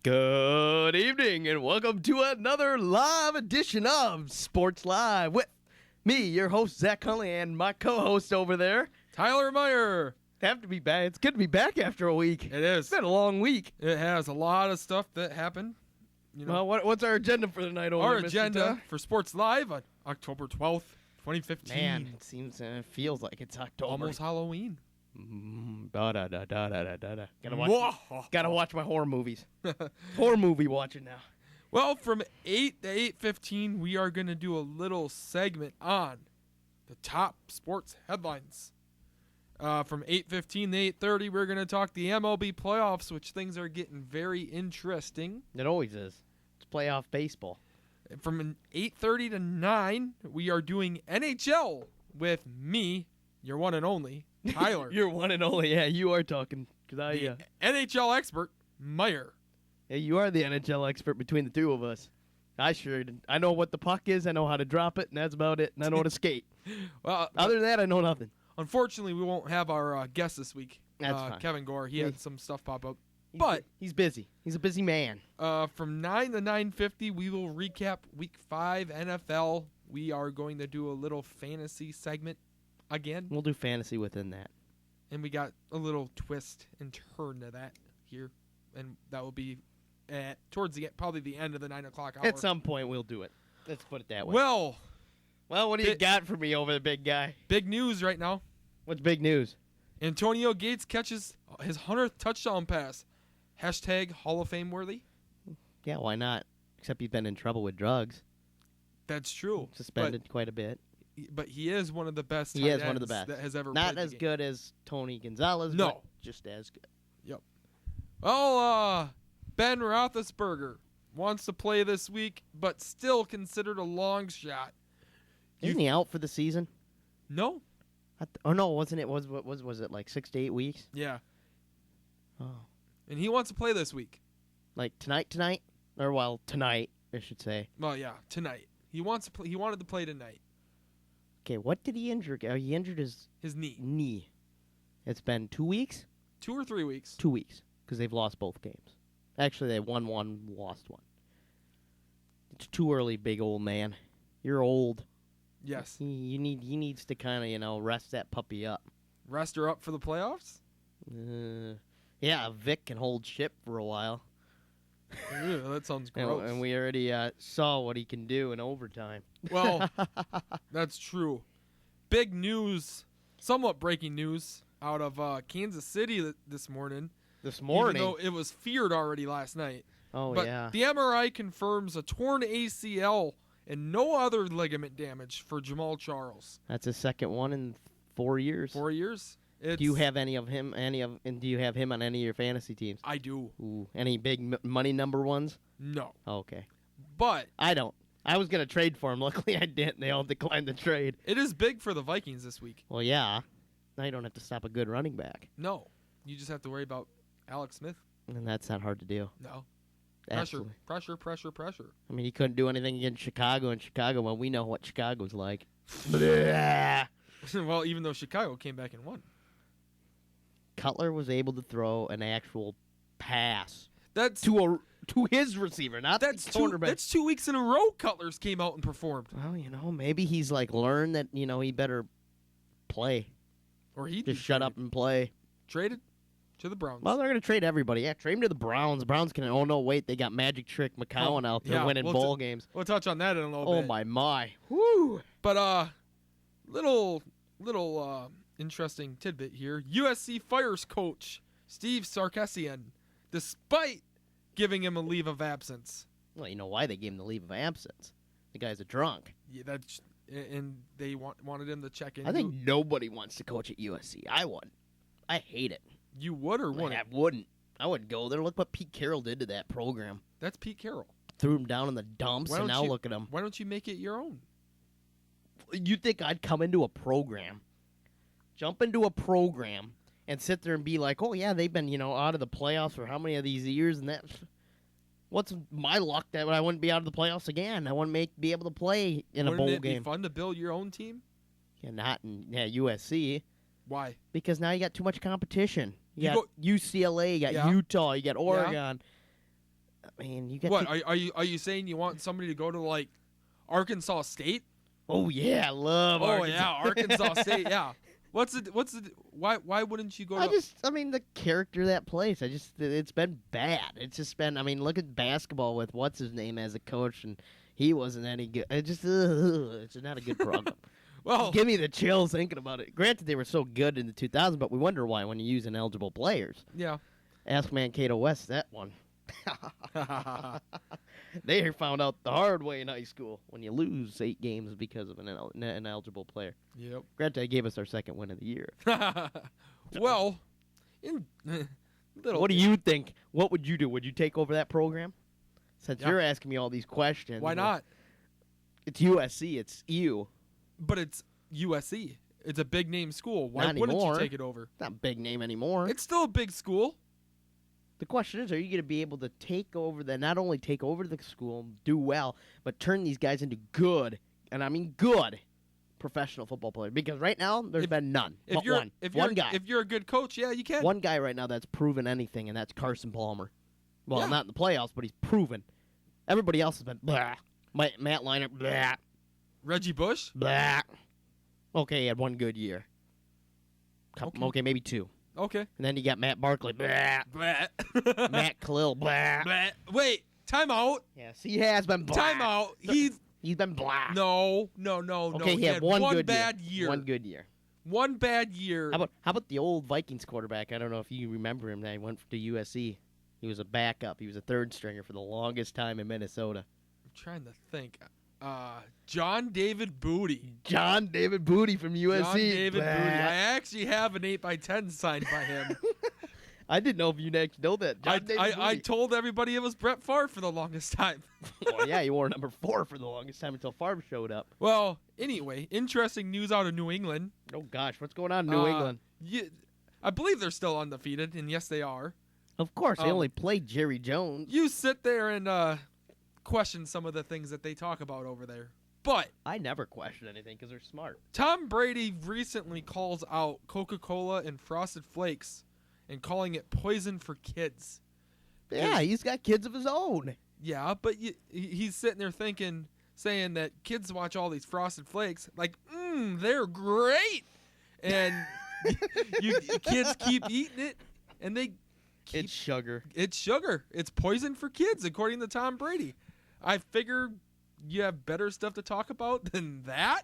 Good evening and welcome to another live edition of Sports Live with me, your host, Zach Hunley, and my co-host over there, Tyler Meyer. Have to be back. It's good to be back after a week. It is. It's been a long week. It has a lot of stuff that happened. Well, what's our agenda for the night over Our there, Mr. agenda Ty? for Sports Live on October 12th, 2015. Man, it seems it feels like it's October. Almost Halloween. Gotta watch my horror movies. Horror movie watching now. Well, from 8 to 8:15, we are going to do a little segment on the top sports headlines. From 8:15 to 8:30, we're going to talk the MLB playoffs, which things are getting very interesting. It always is. It's playoff baseball. From 8:30 to 9, we are doing NHL with me, your one and only, Tyler. You're one and only. Yeah, you are talking. The NHL expert, Meyer. Yeah, you are the NHL expert between the two of us. I know what the puck is. I know how to drop it, and that's about it. And I know how to skate. Well, Other than that, I know nothing. Unfortunately, we won't have our guest this week. That's fine. Kevin Gore. He had some stuff pop up. He's busy. He's a busy man. From 9 to 9:50, we will recap Week 5 NFL. We are going to do a little fantasy segment again. We'll do fantasy within that. And we got a little twist and turn to that here. And that will be towards probably the end of the 9 o'clock hour. At some point, we'll do it. Let's put it that way. Well, what do you got for me over the big guy? Big news right now. What's big news? Antonio Gates catches his 100th touchdown pass. Hashtag Hall of Fame worthy. Yeah, why not? Except he's been in trouble with drugs. That's true. Suspended quite a bit. But he is one of the best He is one of the best that has ever Not played as the game. good as Tony Gonzalez, No. but just as good. Yep. Well, Ben Roethlisberger wants to play this week, but still considered a long shot. Isn't he out for the season? No. No, wasn't it? Was it like 6 to 8 weeks? Yeah. Oh. And he wants to play this week. Like tonight? Or, well, tonight, I should say. Well, yeah, tonight. He wants to play. He wanted to play tonight. Okay, what did he injure? He injured his knee. It's been 2 weeks? 2 or 3 weeks. 2 weeks, because they've lost both games. Actually, they won one, lost one. It's too early, big old man. You're old. Yes. He needs to kind of, rest that puppy up. Rest her up for the playoffs? Yeah, Vic can hold ship for a while. Ew, that sounds gross. And we already saw what he can do in overtime. Well, that's true. Big news, somewhat breaking news out of Kansas City this morning. Even though it was feared already last night. Oh, but yeah. The MRI confirms a torn ACL and no other ligament damage for Jamal Charles. That's his second one in 4 years. 4 years? Do you have any of him? And do you have him on any of your fantasy teams? I do. Ooh, any big money number ones? No. Oh, okay. But I don't. I was gonna trade for him. Luckily, I didn't. They all declined the trade. It is big for the Vikings this week. Well, yeah. Now you don't have to stop a good running back. No. You just have to worry about Alex Smith. And that's not hard to do. No. Absolutely. Pressure. I mean, he couldn't do anything against Chicago in Chicago. Well, we know what Chicago's like. Well, even though Chicago came back and won. Cutler was able to throw an actual pass. That's to his receiver, not that's the cornerback. That's 2 weeks in a row Cutler's came out and performed. Well, maybe he's learned that, he better play. Or he just shut up and play. Traded to the Browns. Well, they're going to trade everybody. Yeah, trade him to the Browns. Browns can, they got Magic Trick McCown out there winning bowl games. We'll touch on that in a little bit. Oh, my. Woo! But, little interesting tidbit here. USC fires coach Steve Sarkisian despite giving him a leave of absence. Well, you know why they gave him the leave of absence. The guy's a drunk. Yeah, and they wanted him to check in. I think nobody wants to coach at USC. I would. I hate it. You would or wouldn't? I wouldn't. I wouldn't go there. Look what Pete Carroll did to that program. That's Pete Carroll. Threw him down in the dumps, and now look at him. Why don't you make it your own? You think I'd come into a program, jump into a program, and sit there and be like, oh, yeah, they've been, out of the playoffs for how many of these years, and that... What's my luck that I wouldn't be out of the playoffs again? I wouldn't be able to play in a bowl game. Wouldn't it be fun to build your own team? Yeah, not in USC. Why? Because now you got too much competition. You got UCLA, you got Utah, you got Oregon. I mean, you got What are you saying? You want somebody to go to like Arkansas State? Oh yeah, I love. Oh Arkansas. yeah, Arkansas State. Yeah. What's the why wouldn't you go to? I mean, the character of that place. It's been bad. It's just been. I mean, look at basketball with what's his name as a coach, and he wasn't any good. It's not a good program. Well, Give me the chills thinking about it. Granted, they were so good in the 2000s, but we wonder why when you use ineligible players. yeah. Ask Mankato West that one. They found out the hard way in high school when you lose 8 games because of an ineligible player. Yep. Granted, they gave us our second win of the year. Well, in little. What do you think? What would you do? Would you take over that program? Since Yeah. you're asking me all these questions. Why not? It's USC. It's you. But it's USC. It's a big name school. Why Not wouldn't anymore. you take it over? Not a big name anymore. It's still a big school. The question is, are you going to be able to not only take over the school, do well, but turn these guys into good, and I mean good, professional football players? Because right now, there's been none. If but you're one. if One you're guy. if you're a good coach, yeah, you can. One guy right now that's proven anything, and that's Carson Palmer. Well, Yeah. not in the playoffs, but he's proven. Everybody else has been blah. Matt Leinart, blah, Reggie Bush. blah. Okay, he had one good year. Okay. Okay, maybe 2. Okay. And then you got Matt Barkley, blah. Blah. Matt Khalil, blah. Blah. Wait. Time out. Yes, he has been blah. Time out. He's been blah. No. Okay, he had one good bad year. One good year. One bad year. How about the old Vikings quarterback? I don't know if you remember him. That went to USC. He was a backup. He was a third stringer for the longest time in Minnesota. I'm trying to think. John David Booty. John David Booty from USC. John David Blah. Booty. I actually have an 8x10 signed by him. I didn't know if you next know that. John David I Booty. told everybody it was Brett Favre for the longest time. Well, yeah, he wore number 4 for the longest time until Favre showed up. Well, anyway, interesting news out of New England. Oh gosh, what's going on in New England? I believe they're still undefeated, and yes, they are. Of course, they um, only played Jerry Jones. You sit there and question some of the things that they talk about over there. But I never question anything because they're smart. Tom Brady recently calls out Coca-Cola and Frosted Flakes and calling it poison for kids. Yeah, he's got kids of his own. Yeah, but he's sitting there saying that kids watch all these Frosted Flakes, like, they're great. And kids keep eating it, and they keep... It's sugar. It's sugar. It's poison for kids, according to Tom Brady. I figure you have better stuff to talk about than that.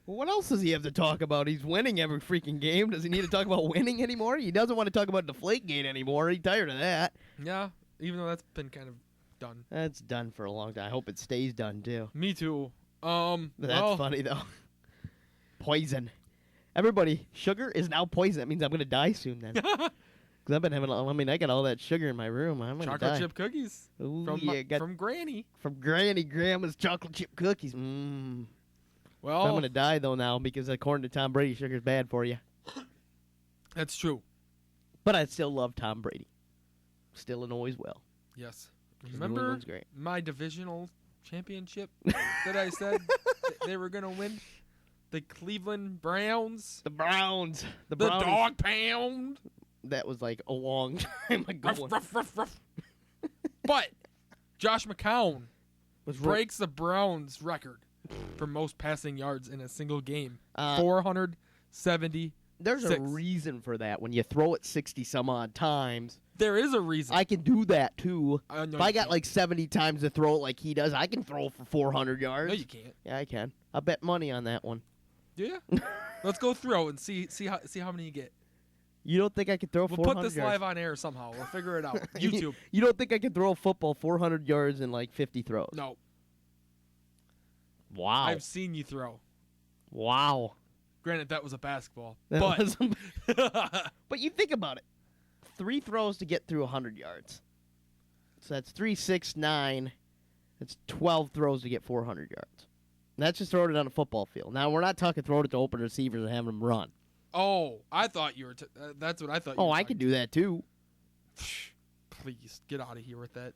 Well, what else does he have to talk about? He's winning every freaking game. Does he need to talk about winning anymore? He doesn't want to talk about Deflategate anymore. He's tired of that. Yeah, even though that's been kind of done. That's done for a long time. I hope it stays done, too. Me too. That's funny, though. Poison. Everybody, sugar is now poison. That means I'm going to die soon, then. Because I've been having, I got all that sugar in my room. I'm going to die. Chocolate chip cookies Ooh, from Granny. From Granny Grandma's chocolate chip cookies. Mmm. Well, I'm going to die, though, now, because according to Tom Brady, sugar's bad for you. that's true. But I still love Tom Brady. Still and always will. Yes. 'Cause New Remember England's great. my divisional championship that I said they were going to win? The Cleveland Browns. The Browns. The Browns. dog pound. That was like a long time ago. Ruff. But Josh McCown Was breaks the Browns record for most passing yards in a single game. Uh, 470. There's a 6. reason for that. When you throw it 60 some odd times, There is a reason. I can do that too. No, If you I got can't. like 70 times to throw it like he does, I can throw for 400 yards. No, you can't. Yeah, I can. I'll bet money on that one. Do you? Let's go throw and see how many you get. You don't think I could throw We'll 400 put this yards? live on air somehow. We'll figure it out. YouTube. You don't think I could throw a football 400 yards in like 50 throws? No. Wow. I've seen you throw. Wow. Granted, that was a basketball. That But was- But you think about it. 3 throws to get through 100 yards. So that's 3, 6, 9. That's 12 throws to get 400 yards. And that's just throwing it on a football field. Now, we're not talking throwing it to open receivers and having them run. oh, I thought you were. That's what I thought. You Oh, were I talking could do that too. Please get out of here with that.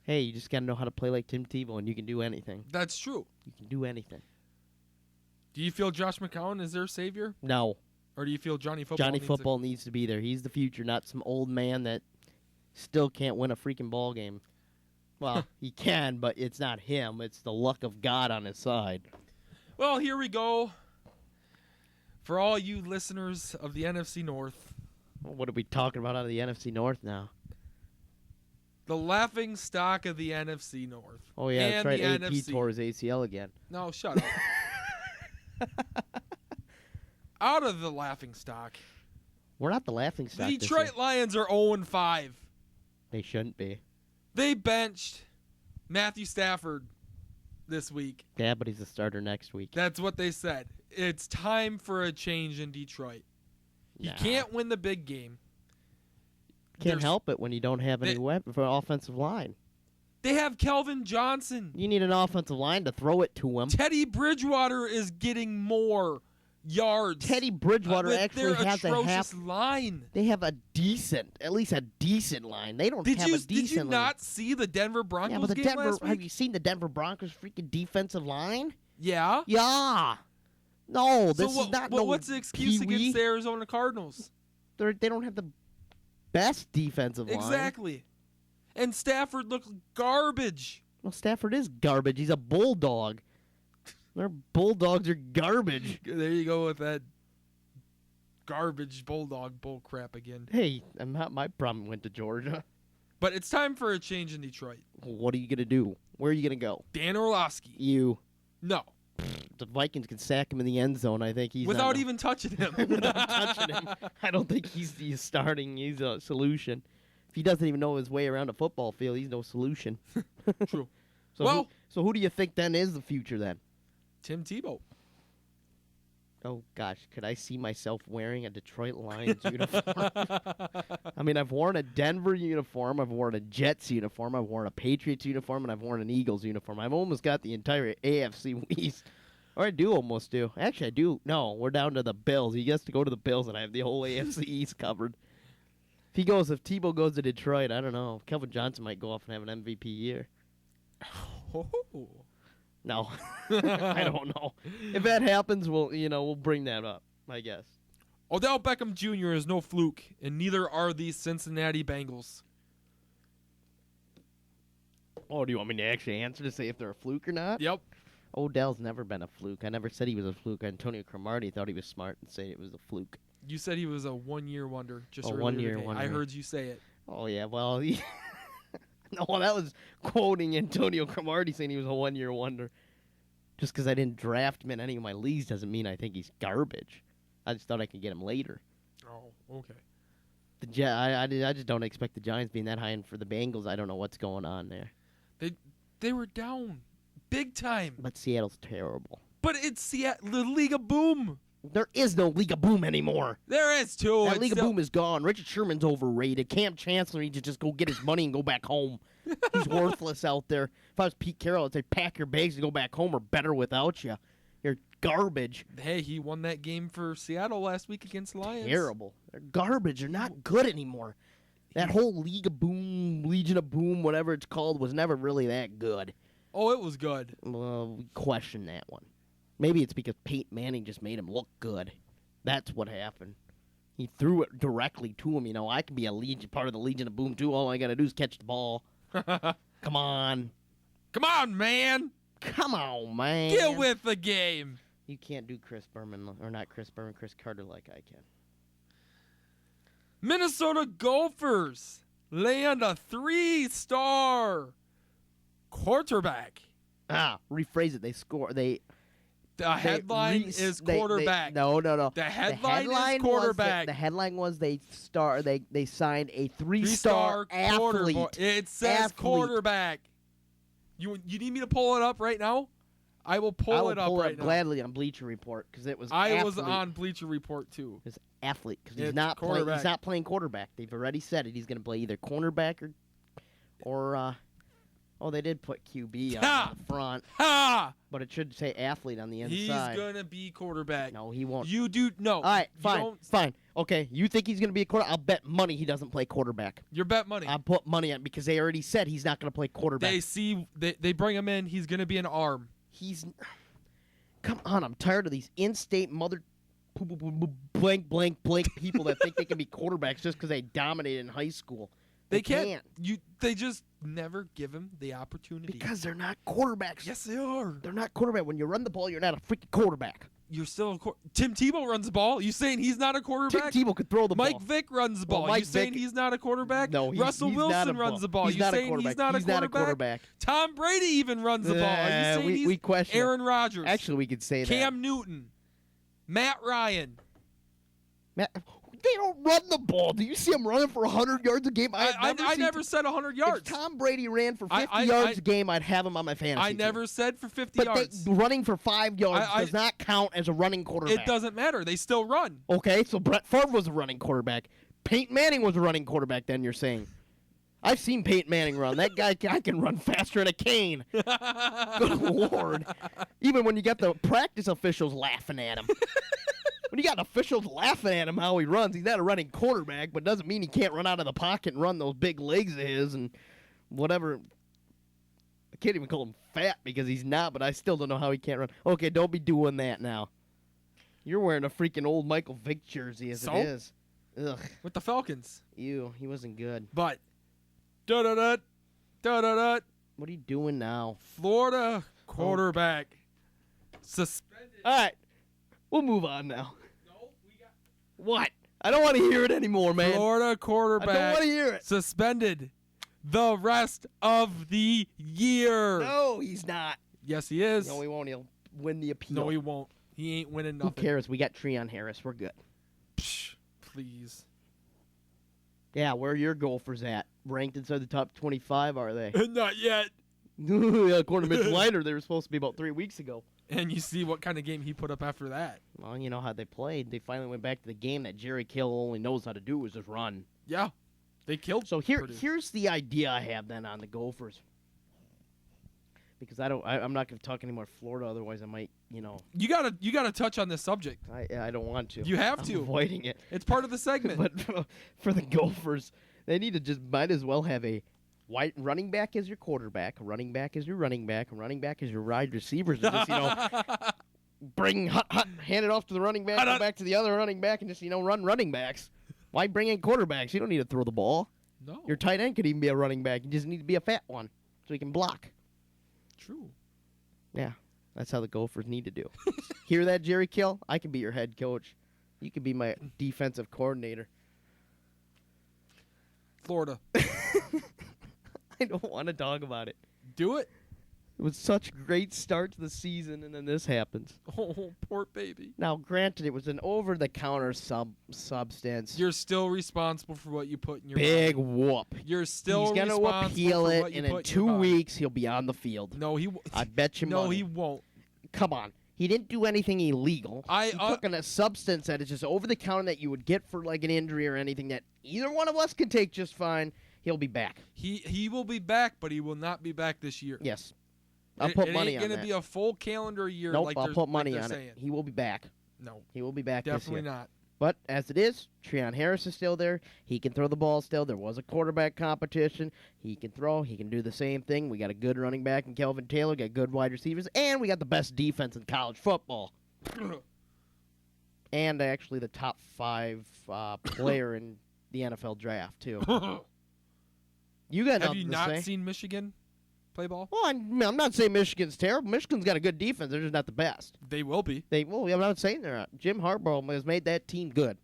Hey, you just got to know how to play like Tim Tebow, and you can do anything. That's true. You can do anything. Do you feel Josh McCown is their savior, No. or do you feel Johnny Football? Johnny needs Football needs to be there. He's the future, not some old man that still can't win a freaking ball game. Well, he can, but it's not him. It's the luck of God on his side. Well, here we go. For all you listeners of the NFC North, What are we talking about out of the NFC North now? the laughing stock of the NFC North. Oh, yeah, that's and right. the AP NFC. tore his ACL again. No, shut up. Out of the laughing stock. We're not the laughing The stock. this Detroit year. Lions are 0-5. They shouldn't be. They benched Matthew Stafford this week. Yeah, but he's a starter next week. That's what they said. It's time for a change in Detroit. You Nah. can't win the big game. Can't There's- help it when you don't have any They- weapon for offensive line. They have Kelvin Johnson. You need an offensive line to throw it to him. Teddy Bridgewater is getting more yards. Teddy Bridgewater with actually their has a atrocious half. line. They have at least a decent line. They don't have a decent Did you line. not see the Denver Yeah, Broncos but the game Denver. last Have week? you seen the Denver Broncos freaking defensive line? Yeah. Yeah. No, this so is not no what's the excuse Pee-wee. against the Arizona Cardinals? They don't have the best defensive line. Exactly. And Stafford looked garbage. Well, Stafford is garbage. He's a bulldog. Their bulldogs are garbage. There you go with that garbage bulldog bull crap again. Hey, I'm not my problem. Went to Georgia. But it's time for a change in Detroit. What are you gonna do? Where are you gonna go? Dan Orlovsky. You. No. The Vikings can sack him in the end zone. I think he's Without not, even touching him. without touching him. I don't think he's starting. He's a solution. If he doesn't even know his way around a football field, he's no solution. True. So Well- so who do you think then is the future then? Tim Tebow. Oh gosh, could I see myself wearing a Detroit Lions uniform? I mean, I've worn a Denver uniform, I've worn a Jets uniform, I've worn a Patriots uniform, and I've worn an Eagles uniform. I've almost got the entire AFC East. Or I do almost do. Actually, I do. No, we're down to the Bills. He gets to go to the Bills, and I have the whole AFC East covered. If Tebow goes to Detroit, I don't know. Kelvin Johnson might go off and have an MVP year. Oh. No, I don't know. If that happens, we'll bring that up, I guess. Odell Beckham Jr. is no fluke, and neither are these Cincinnati Bengals. Oh, do you want me to actually answer to say if they're a fluke or not? Yep. Odell's never been a fluke. I never said he was a fluke. Antonio Cromartie thought he was smart and said it was a fluke. You said he was a one-year wonder just A earlier one-year today. wonder. I heard you say it. Oh, yeah, well, no, that was quoting Antonio Cromartie saying he was a one-year wonder. Just because I didn't draft him in any of my leagues doesn't mean I think he's garbage. I just thought I could get him later. Oh, okay. I just don't expect the Giants being that high, and for the Bengals, I don't know what's going on there. They were down big time. But Seattle's terrible. But it's Seattle, the League of Boom. There is no League of Boom anymore. There is too. That It's League of still- Boom is gone. Richard Sherman's overrated. Cam Chancellor needs to just go get his money and go back home. He's worthless out there. If I was Pete Carroll, I'd say pack your bags and go back home. Or better without you. You're garbage. Hey, he won that game for Seattle last week against the Lions. Terrible. They're garbage. They're not good anymore. That whole League of Boom, Legion of Boom, whatever it's called, was never really that good. Oh, it was good. We question that one. Maybe it's because Peyton Manning just made him look good. That's what happened. He threw it directly to him. I can be part of the Legion of Boom too. All I got to do is catch the ball. Come on. Come on, man. Come on, man. Get with the game. You can't do Chris Carter like I can. Minnesota Gophers land a 3-star quarterback. Rephrase it. They score. The headline is quarterback. No. The headline is quarterback. The headline was they signed a Three-star three-star athlete. quarterback. It says Athlete. quarterback. You need me to pull it up right now? I will pull it up right now. gladly on Bleacher Report because it was. I was athlete. on Bleacher Report too. His athlete because he's It's not playing. quarterback. He's not playing quarterback. They've already said it. He's going to play either cornerback or. Oh, they did put QB Ha! on the front, Ha! but it should say athlete on the He's inside. gonna be quarterback. No, he won't. You do no. All right, you fine, don't- fine. Okay, you think he's going to be a quarterback? I'll bet money he doesn't play quarterback. Your bet money. I put money on it because they already said he's not going to play quarterback. They bring him in. He's gonna be an arm. He's. Come on, I'm tired of these in-state mother. Blank people that think they can be quarterbacks just because they dominated in high school. They can't. They just never give him the opportunity. Because they're not quarterbacks. Yes, they are. They're not quarterback. When you run the ball, you're not a freaking quarterback. You're still Tim Tebow runs the ball. You saying he's not a quarterback? Tim Tebow could throw the ball. Mike Vick runs the ball. Well, Mike you saying Vick- he's not a quarterback? No, Russell he's Wilson not a runs the ball. He's You not a saying quarterback. he's not a quarterback? Tom Brady even runs the ball. Are you saying we he's question Aaron Rodgers? Actually, we could say Cam Newton, Matt Ryan. that. They don't run the ball. Do you see him running for 100 yards a game? I never said 100 yards. If Tom Brady ran for 50 I- yards a game, I'd have him on my fantasy I team. never said for 50 But yards. running for 5 yards I- does not count as a running quarterback. It doesn't matter. They still run. Okay, so Brett Favre was a running quarterback. Peyton Manning was a running quarterback then, you're saying. I've seen Peyton Manning run. That guy can run faster than a cane. Good Lord. Even when you got the practice officials laughing at him. When you got officials laughing at him how he runs, he's not a running quarterback, but doesn't mean he can't run out of the pocket and run those big legs of his and whatever. I can't even call him fat because he's not, but I still don't know how he can't run. Okay, don't be doing that now. You're wearing a freaking old Michael Vick jersey as So? it is. Ugh. With the Falcons. Ew, he wasn't good. But, da-da-da, da-da-da, What are you doing now? Florida quarterback suspended. All right, we'll move on now. No, we got What? I don't want to hear it anymore, man. Florida I don't quarterback want to hear it. suspended the rest of the year. No, he's not. Yes, he is. No, he won't. He'll win the appeal. No, he won't. He ain't winning Who nothing. cares? We got Treon Harris. We're good. Psh, please. Yeah, where are your Gophers at? Ranked inside the top 25, are they? Not yet. According to Mitch Leiter, they were supposed to be about 3 weeks ago. And you see what kind of game he put up after that. Well, you know how they played. They finally went back to the game that Jerry Kill only knows how to do is just run. Yeah. They killed So Purdue. here's the idea I have then on the Gophers. Because I'm not going to talk anymore Florida, otherwise I might, You gotta touch on this subject. I don't want to. You have I'm to. avoiding it. It's part of the segment. But for the Gophers, they need to just might as well have a white running back as your quarterback, a running back as your running back, a running back as your wide receivers, and just hand it off to the running back, go back to the other running back, and just run running backs. Why bring in quarterbacks? You don't need to throw the ball. No. Your tight end could even be a running back. You just need to be a fat one so he can block. True. Yeah, that's how the Gophers need to do. Hear that, Jerry Kill? I can be your head coach. You can be my defensive coordinator. Florida. I don't want to talk about it. Do it. It was such a great start to the season, and then this happens. Oh, poor baby. Now, granted, it was an over-the-counter substance. You're still responsible for what you put in your Big body. whoop. You're still He's going to responsible appeal for it, what you and in put in your 2 body. weeks, he'll be on the field. No, he I bet you No, money. he won't. Come on. He didn't do anything illegal. I- he took a substance that is just over-the-counter that you would get for like an injury or anything that either one of us could take just fine. He'll be back. He will be back, but he will not be back this year. Yes. I'll put it money ain't on gonna that. be a full calendar year. Nope, like I'll they're- put money like on they're it. saying. He will be back. No, He will be back definitely this year. not. But as it is, Treon Harris is still there. He can throw the ball still. There was a quarterback competition. He can throw. He can do the same thing. We got a good running back in Kelvin Taylor. Got good wide receivers. And we got the best defense in college football. And actually the top 5 player in the NFL draft, too. You got Have nothing you to not say. seen Michigan play ball? Well, I'm not saying Michigan's terrible. Michigan's got a good defense. They're just not the best. They will be. I'm not saying they're not. Jim Harbaugh has made that team good.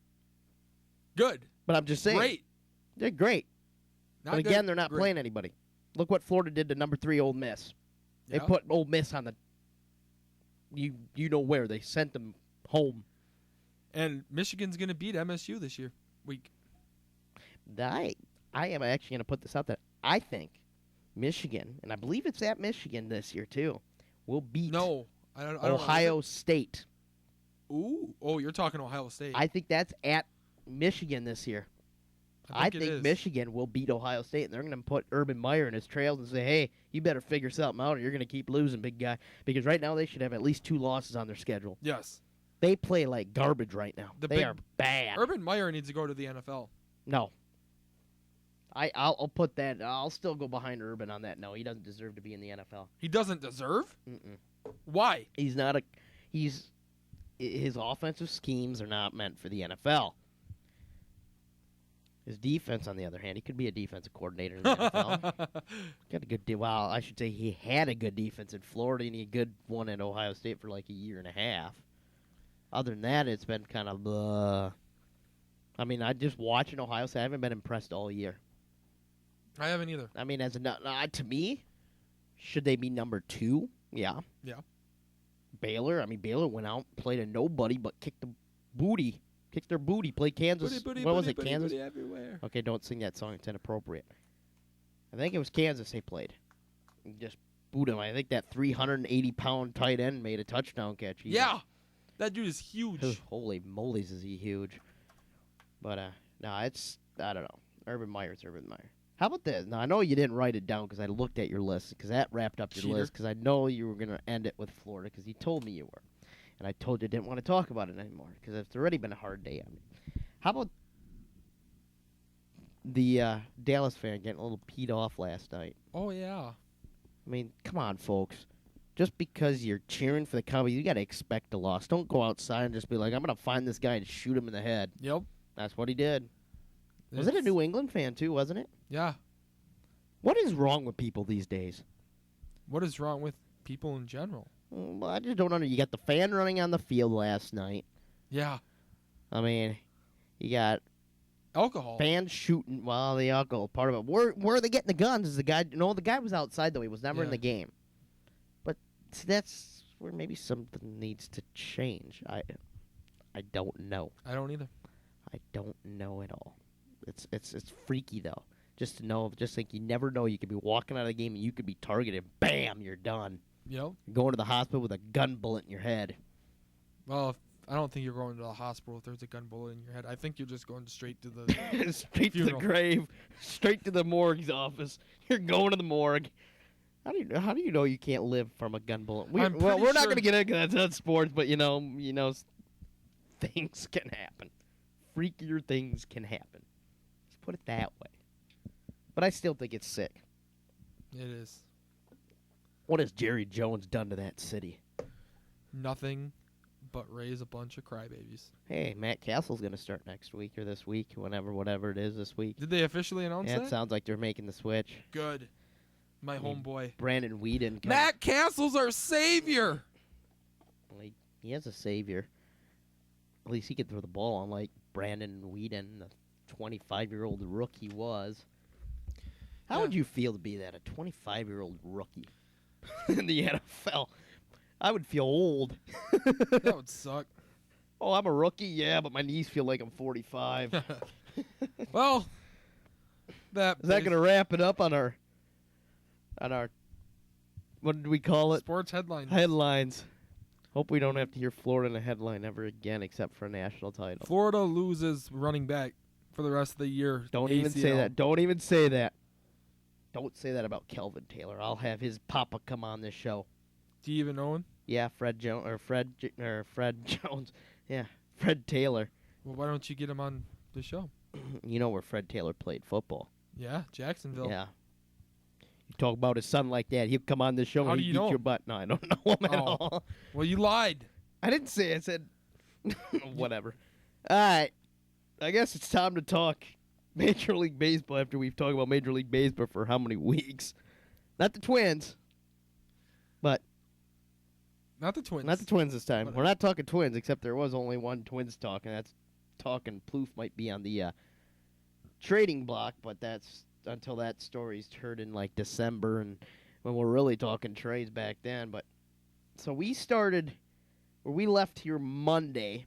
Good. But I'm just saying. Great. They're great. Not But again, good, they're not great. playing anybody. Look what Florida did to number 3 Ole Miss. They Yeah. put Ole Miss on the you know where. They sent them home. And Michigan's going to beat MSU this year. I am actually going to put this out there. I think Michigan, and I believe it's at Michigan this year too, will beat No. I don't know. Ohio State. Ooh. Oh, you're talking Ohio State. I think that's at Michigan this year. I it think is. Michigan will beat Ohio State, and they're going to put Urban Meyer in his trails and say, hey, you better figure something out or you're going to keep losing, big guy. Because right now they should have at least 2 losses on their schedule. Yes. They play like garbage right now. The They big- are bad. Urban Meyer needs to go to the NFL. No. I'll put that. I'll still go behind Urban on that. No, he doesn't deserve to be in the NFL. He doesn't deserve? Mm-mm. Why? He's not a. His offensive schemes are not meant for the NFL. His defense, on the other hand, he could be a defensive coordinator in the NFL. Got a good well, I should say he had a good defense in Florida and he had a good one at Ohio State for like a year and a half. Other than that, it's been kind of I mean, I just watching Ohio State. I haven't been impressed all year. I haven't either. I mean, to me, should they be number 2? Yeah. Yeah. Baylor. I mean, Baylor went out, played a nobody, but kicked their booty. Played Kansas. Booty, What was booty, it? Kansas. booty everywhere. Okay, don't sing that song. It's inappropriate. I think it was Kansas they played. And just boot him. I think that 380-pound tight end made a touchdown catch. Yeah. That dude is huge. Holy moly's, is he huge. But, no, it's, I don't know. Urban Meyer's Urban Meyer. How about this? Now, I know you didn't write it down because I looked at your list, because that wrapped up your Cheater. list, because I know you were going to end it with Florida, because you told me you were. And I told you I didn't want to talk about it anymore, because it's already been a hard day on me. How about the Dallas fan getting a little peed off last night? Oh, yeah. I mean, come on, folks. Just because you're cheering for the Cowboys, you got to expect a loss. Don't go outside and just be like, I'm going to find this guy and shoot him in the head. Yep. That's what he did. Was it a New England fan, too, wasn't it? Yeah. What is wrong with people these days? What is wrong with people in general? Well, I just don't understand. You got the fan running on the field last night. Yeah. I mean, you got Alcohol. fans shooting. Well, the alcohol part of it. Where are they getting the guns? Is the guy? No, the guy was outside though. He was never in Yeah. the game. But see, that's where maybe something needs to change. I don't know. I don't either. I don't know at all. It's freaky though. Just to know, just like you never know, you could be walking out of the game and you could be targeted. Bam, you're done. Yep. You're going to the hospital with a gun bullet in your head. Well, I don't think you're going to the hospital if there's a gun bullet in your head. I think you're just going straight to the... Straight Funeral. to the grave, straight to the morgue's office. You're going to the morgue. How do you know you can't live from a gun bullet? I'm We're pretty not sure- going to get into that. That's sports, but you know, things can happen. Freakier things can happen. Let's put it that way. But I still think it's sick. It is. What has Jerry Jones done to that city? Nothing but raise a bunch of crybabies. Hey, Matt Castle's going to start next week or this week, whatever it is this week. Did they officially announce Yeah, that? it sounds like they're making the switch. Good. My homeboy. Brandon Whedon. Matt Castle's our savior! He has a savior. At least he could throw the ball, unlike Brandon Whedon, the 25-year-old rook he was. How Yeah. would you feel to be that, a 25-year-old rookie in the NFL? I would feel old. That would suck. Oh, I'm a rookie? Yeah, but my knees feel like I'm 45. Is Well, that going to wrap it up on our, what did we call it? sports headlines. Headlines. Hope we don't have to hear Florida in a headline ever again except for a national title. Florida loses running back for the rest of the year. Don't even say ACL. that. Don't even say that. Don't say that about Kelvin Taylor. I'll have his papa come on this show. Do you even know him? Yeah, Fred Jones Jones. Yeah, Fred Taylor. Well, why don't you get him on the show? You know where Fred Taylor played football. Yeah, Jacksonville. Yeah. You talk about his son like that, he'll come on this show How and do he'll you beat know your him? butt. No, I don't know him at Oh. all. Well, you lied. I didn't say it. I said whatever. All right. I guess it's time to talk Major League Baseball after we've talked about Major League Baseball for how many weeks? Not the Twins. But Not the Twins. not the Twins this time. Whatever. We're not talking Twins, except there was only one Twins talk, and that's talking Plouffe might be on the trading block, but that's until that story's heard in like December, and when we're really talking trades back then. But so we left here Monday.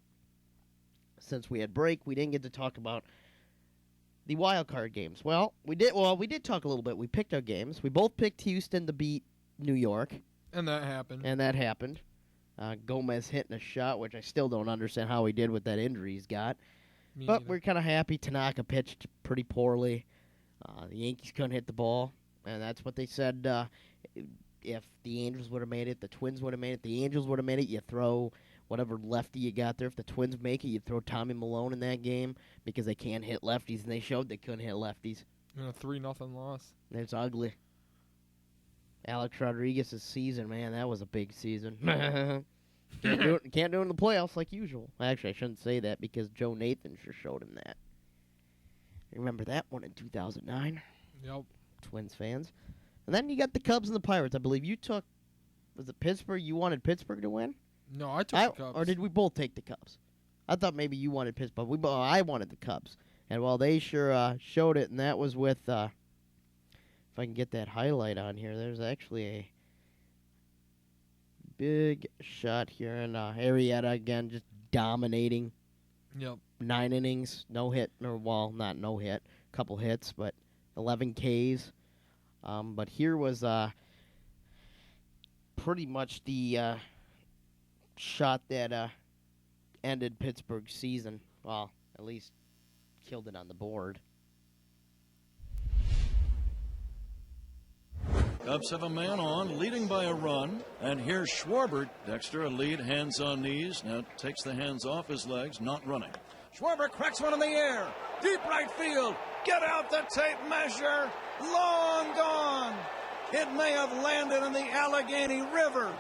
Since we had break, we didn't get to talk about the wild card games. Well, we did talk a little bit. We picked our games. We both picked Houston to beat New York. And that happened. And that happened. Gomez hitting a shot, which I still don't understand how he did with that injury he's got. Me But neither. we're kind of happy. Tanaka pitched pretty poorly. The Yankees couldn't hit the ball, and that's what they said. If the Angels would have made it, the Twins would have made it. The Angels would have made it. You throw whatever lefty you got there. If the Twins make it, you throw Tommy Malone in that game because they can't hit lefties, and they showed they couldn't hit lefties. And a 3-0 loss. It's ugly. Alex Rodriguez's season, man, that was a big season. Can't do it in the playoffs like usual. Actually, I shouldn't say that because Joe Nathan sure showed him that. Remember that one in 2009? Yep. Twins fans. And then you got the Cubs and the Pirates. I believe you took, was it Pittsburgh? You wanted Pittsburgh to win? No, I took the Cubs. Or did we both take the Cubs? I thought maybe you wanted Pittsburgh. I wanted the Cubs. And well, they sure showed it, and that was with, if I can get that highlight on here, there's actually a big shot here. And Arrieta, again, just dominating. Yep. 9 innings, no hit, or well, not no hit, couple hits, but 11 Ks. But here was pretty much the shot that ended Pittsburgh's season. Well, at least killed it on the board. Cubs have a man on, leading by a run. And here's Schwarber. Dexter, a lead, hands on knees. Now takes the hands off his legs, not running. Schwarber cracks one in the air. Deep right field. Get out the tape measure. Long gone. It may have landed in the Allegheny River.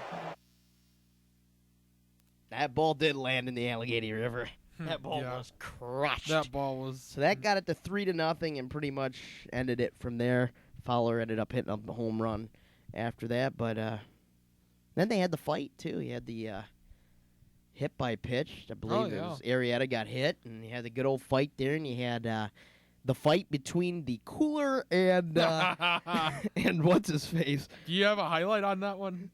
That ball did land in the Allegheny River. That ball was crushed. That ball was. So that got it to 3-0 and pretty much ended it from there. Fowler ended up hitting up the home run after that, but then they had the fight too. You had the hit by pitch. I believe it was Arrieta got hit, and you had the good old fight there, and you had the fight between the cooler and and what's his face. Do you have a highlight on that one?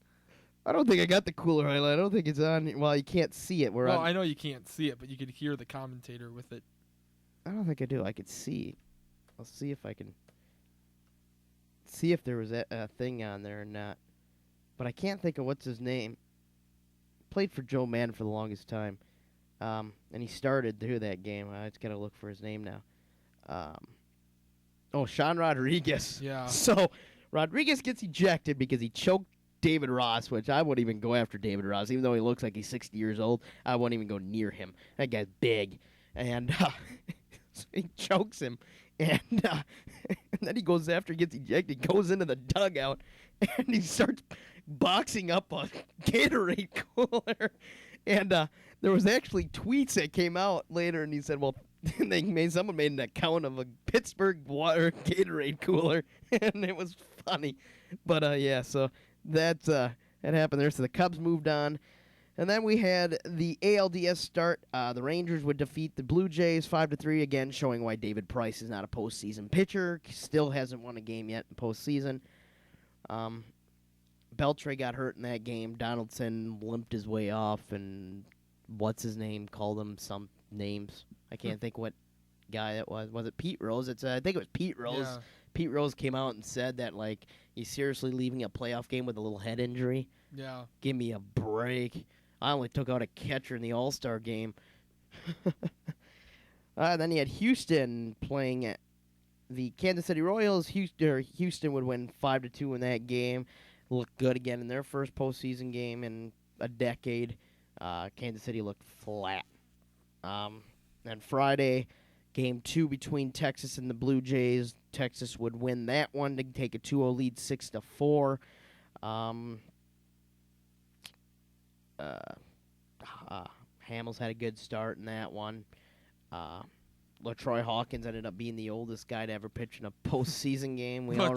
I don't think I got the cooler highlight. I don't think it's on. Well, you can't see it. I know you can't see it, but you could hear the commentator with it. I don't think I do. I could see. I'll see if I can see if there was a thing on there or not. But I can't think of what's his name. Played for Joe Madden for the longest time. And he started through that game. I just got to look for his name now. Sean Rodriguez. Yeah. So Rodriguez gets ejected because he choked David Ross, which I wouldn't even go after David Ross. Even though he looks like he's 60 years old, I wouldn't even go near him. That guy's big. And so he chokes him. And then he goes after he gets ejected, goes into the dugout, and he starts boxing up a Gatorade cooler. And there was actually tweets that came out later, and he said, well, someone made an account of a Pittsburgh water Gatorade cooler, and it was funny. But, so that happened there. So the Cubs moved on. And then we had the ALDS start. The Rangers would defeat the Blue Jays 5-3, again showing why David Price is not a postseason pitcher. Still hasn't won a game yet in postseason. Beltre got hurt in that game. Donaldson limped his way off, and what's his name called him some names. I can't think what guy it was. Was it Pete Rose? I think it was Pete Rose. Yeah. Pete Rose came out and said that he's seriously leaving a playoff game with a little head injury. Yeah. Give me a break. I only took out a catcher in the All-Star game. Then you had Houston playing the Kansas City Royals. Houston would win 5-2 in that game. Looked good again in their first postseason game in a decade. Kansas City looked flat. Then Friday, Game 2 between Texas and the Blue Jays. Texas would win that one to take a 2-0 lead, 6-4. Hamels had a good start in that one. LaTroy Hawkins ended up being the oldest guy to ever pitch in a postseason game. We all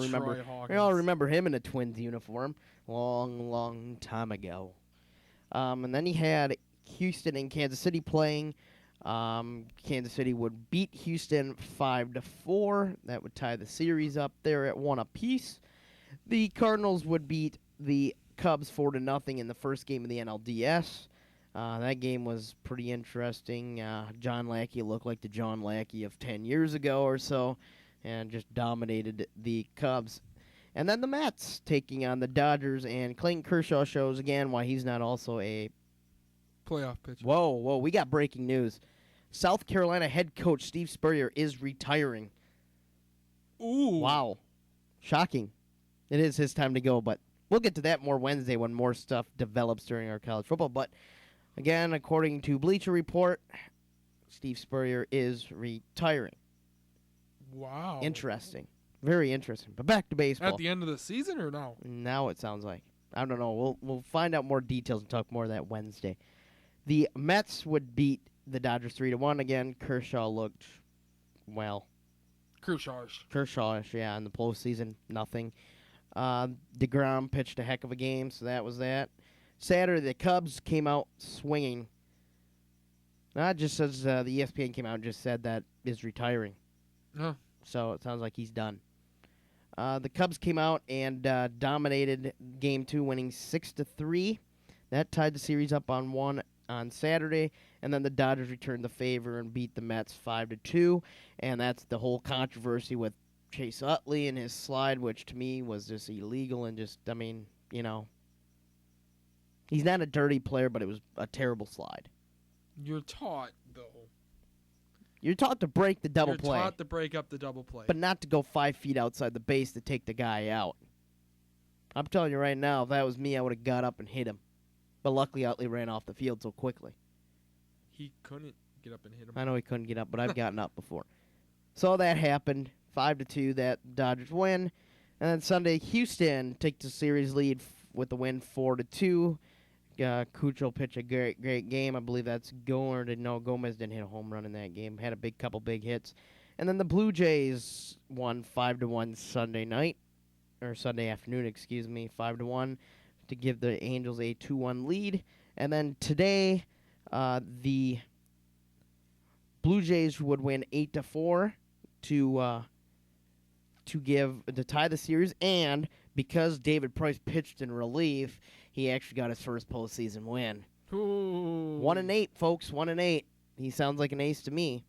remember him in a Twins uniform long, long time ago. And then he had Houston and Kansas City playing. Kansas City would beat Houston 5-4. That would tie the series up there at 1 apiece. The Cardinals would beat the Cubs 4-0 in the first game of the NLDS. That game was pretty interesting. John Lackey looked like the John Lackey of 10 years ago or so and just dominated the Cubs. And then the Mets taking on the Dodgers, and Clayton Kershaw shows again why he's not also a playoff pitcher. Whoa, we got breaking news. South Carolina head coach Steve Spurrier is retiring. Ooh. Wow. Shocking. It is his time to go, but we'll get to that more Wednesday when more stuff develops during our college football. But again, according to Bleacher Report, Steve Spurrier is retiring. Wow. Interesting. Very interesting. But back to baseball. At the end of the season or no? Now it sounds like. I don't know. We'll find out more details and talk more of that Wednesday. The Mets would beat the Dodgers 3-1 again. Kershaw looked, well, Kershaw. Yeah, in the postseason, nothing. DeGrom pitched a heck of a game, so that was that. Saturday, the Cubs came out swinging. Not just as the ESPN came out and just said that is retiring. Huh. So it sounds like he's done. The Cubs came out and dominated Game 2, winning 6-3. That tied the series up on 1 on Saturday, and then the Dodgers returned the favor and beat the Mets 5-2, and that's the whole controversy with Chase Utley and his slide, which to me was just illegal and just, I mean, you know, he's not a dirty player, but it was a terrible slide. You're taught, though. You're taught to break the double play. You're taught to break up the double play. But not to go 5 feet outside the base to take the guy out. I'm telling you right now, if that was me, I would have got up and hit him. But luckily, Utley ran off the field so quickly. He couldn't get up and hit him. I know he couldn't get up, but I've gotten up before. So that happened. 5-2, that Dodgers win. And then Sunday, Houston takes the series lead with the win 4-2. Cucho pitched a great game. I believe that's Gomez. No, Gomez didn't hit a home run in that game. Had a couple big hits. And then the Blue Jays won 5-1 Sunday night. Or Sunday afternoon, 5-1. To give the Angels a 2-1 lead. And then today, the Blue Jays would win 8-4 to tie the series, and because David Price pitched in relief, he actually got his first postseason win. Ooh. 1-8, folks. 1-8. He sounds like an ace to me.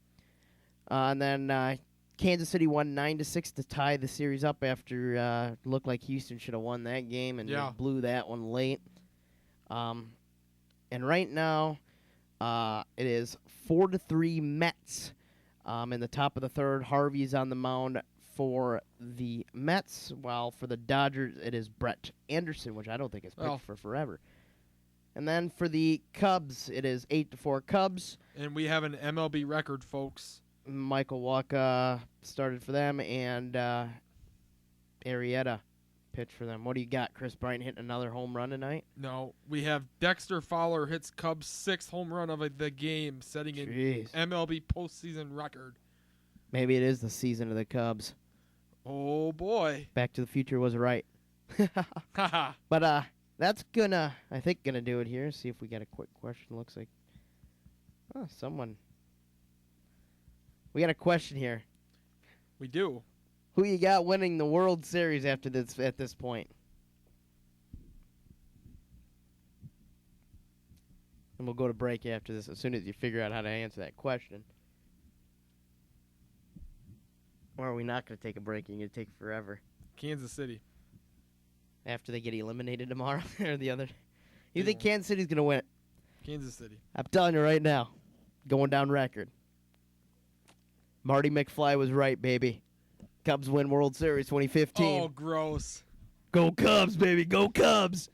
And then Kansas City won 9-6 to tie the series up after it looked like Houston should have won that game and they blew that one late. And right now, it is 4-3 Mets. In the top of the third, Harvey's on the mound for the Mets, while for the Dodgers, it is Brett Anderson, which I don't think has pitched for forever. And then for the Cubs, it is 8-4 Cubs. And we have an MLB record, folks. Michael Wacha started for them, and Arrieta pitched for them. What do you got? Chris Bryant hitting another home run tonight? No, we have Dexter Fowler hits Cubs' 6th home run of the game, setting an MLB postseason record. Maybe it is the season of the Cubs. Oh, boy. Back to the Future was right. But that's gonna do it here. See if we got a quick question. Looks like someone. We got a question here. We do. Who you got winning the World Series at this point? And we'll go to break after this as soon as you figure out how to answer that question. Or are we not going to take a break and you're going to take forever? Kansas City. After they get eliminated tomorrow or the other? You think Kansas City's going to win it? Kansas City. I'm telling you right now. Going down record. Marty McFly was right, baby. Cubs win World Series 2015. Oh, gross. Go Cubs, baby. Go Cubs.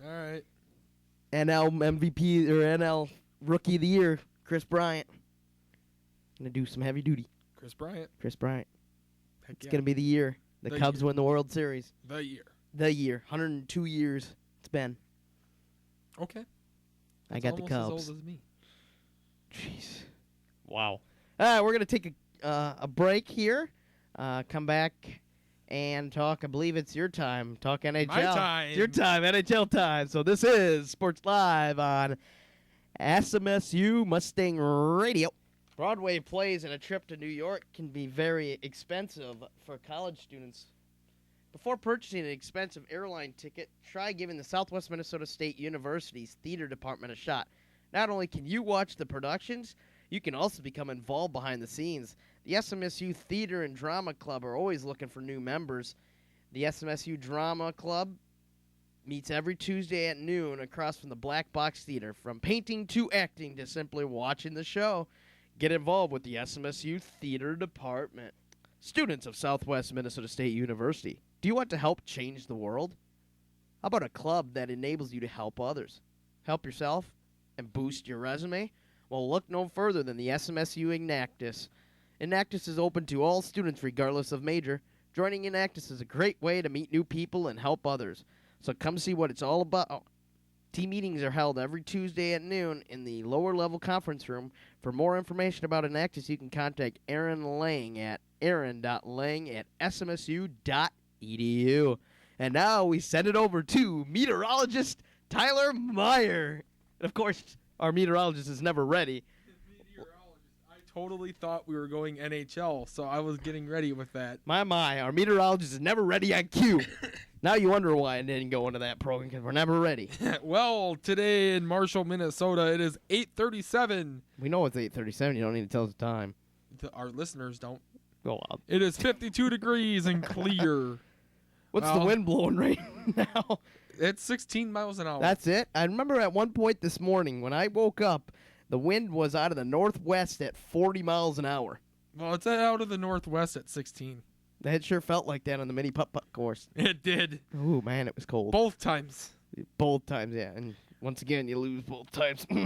All right. NL MVP or NL Rookie of the Year, Chris Bryant. Going to do some heavy duty. Chris Bryant. Heck it's going to be the year. The Cubs win the World Series. The year. 102 years it's been. Okay. I got the Cubs. As old as me. Jeez. Wow. All right, we're going to take a break here. Come back and talk. I believe it's your time. Talk NHL. My time. It's your time, NHL time. So this is Sports Live on SMSU Mustang Radio. Broadway plays and a trip to New York can be very expensive for college students. Before purchasing an expensive airline ticket, try giving the Southwest Minnesota State University's theater department a shot. Not only can you watch the productions, you can also become involved behind the scenes. The SMSU Theater and Drama Club are always looking for new members. The SMSU Drama Club meets every Tuesday at noon across from the Black Box Theater. From painting to acting to simply watching the show, get involved with the SMSU Theater Department. Students of Southwest Minnesota State University, do you want to help change the world? How about a club that enables you to help others? Help yourself and boost your resume? Well, look no further than the SMSU Enactus. Enactus is open to all students regardless of major. Joining Enactus is a great way to meet new people and help others. So come see what it's all about. Team meetings are held every Tuesday at noon in the lower level conference room. For more information about Enactus, you can contact Aaron Lang at aaron.lang@smsu.edu. And now we send it over to meteorologist Tyler Meyer. And of course, our meteorologist is never ready. I totally thought we were going NHL, so I was getting ready with that. My, our meteorologist is never ready on cue. Now you wonder why I didn't go into that program, because we're never ready. Well, today in Marshall, Minnesota, it is 8:37. We know it's 8:37. You don't need to tell us the time. Our listeners don't. Go out. It is 52 degrees and clear. What's the wind blowing right now? It's 16 miles an hour. That's it. I remember at one point this morning when I woke up, the wind was out of the northwest at 40 miles an hour. Well, it's out of the northwest at 16. That sure felt like that on the mini putt-putt course. It did. Ooh, man, it was cold. Both times. Both times, yeah. And once again, you lose both times. All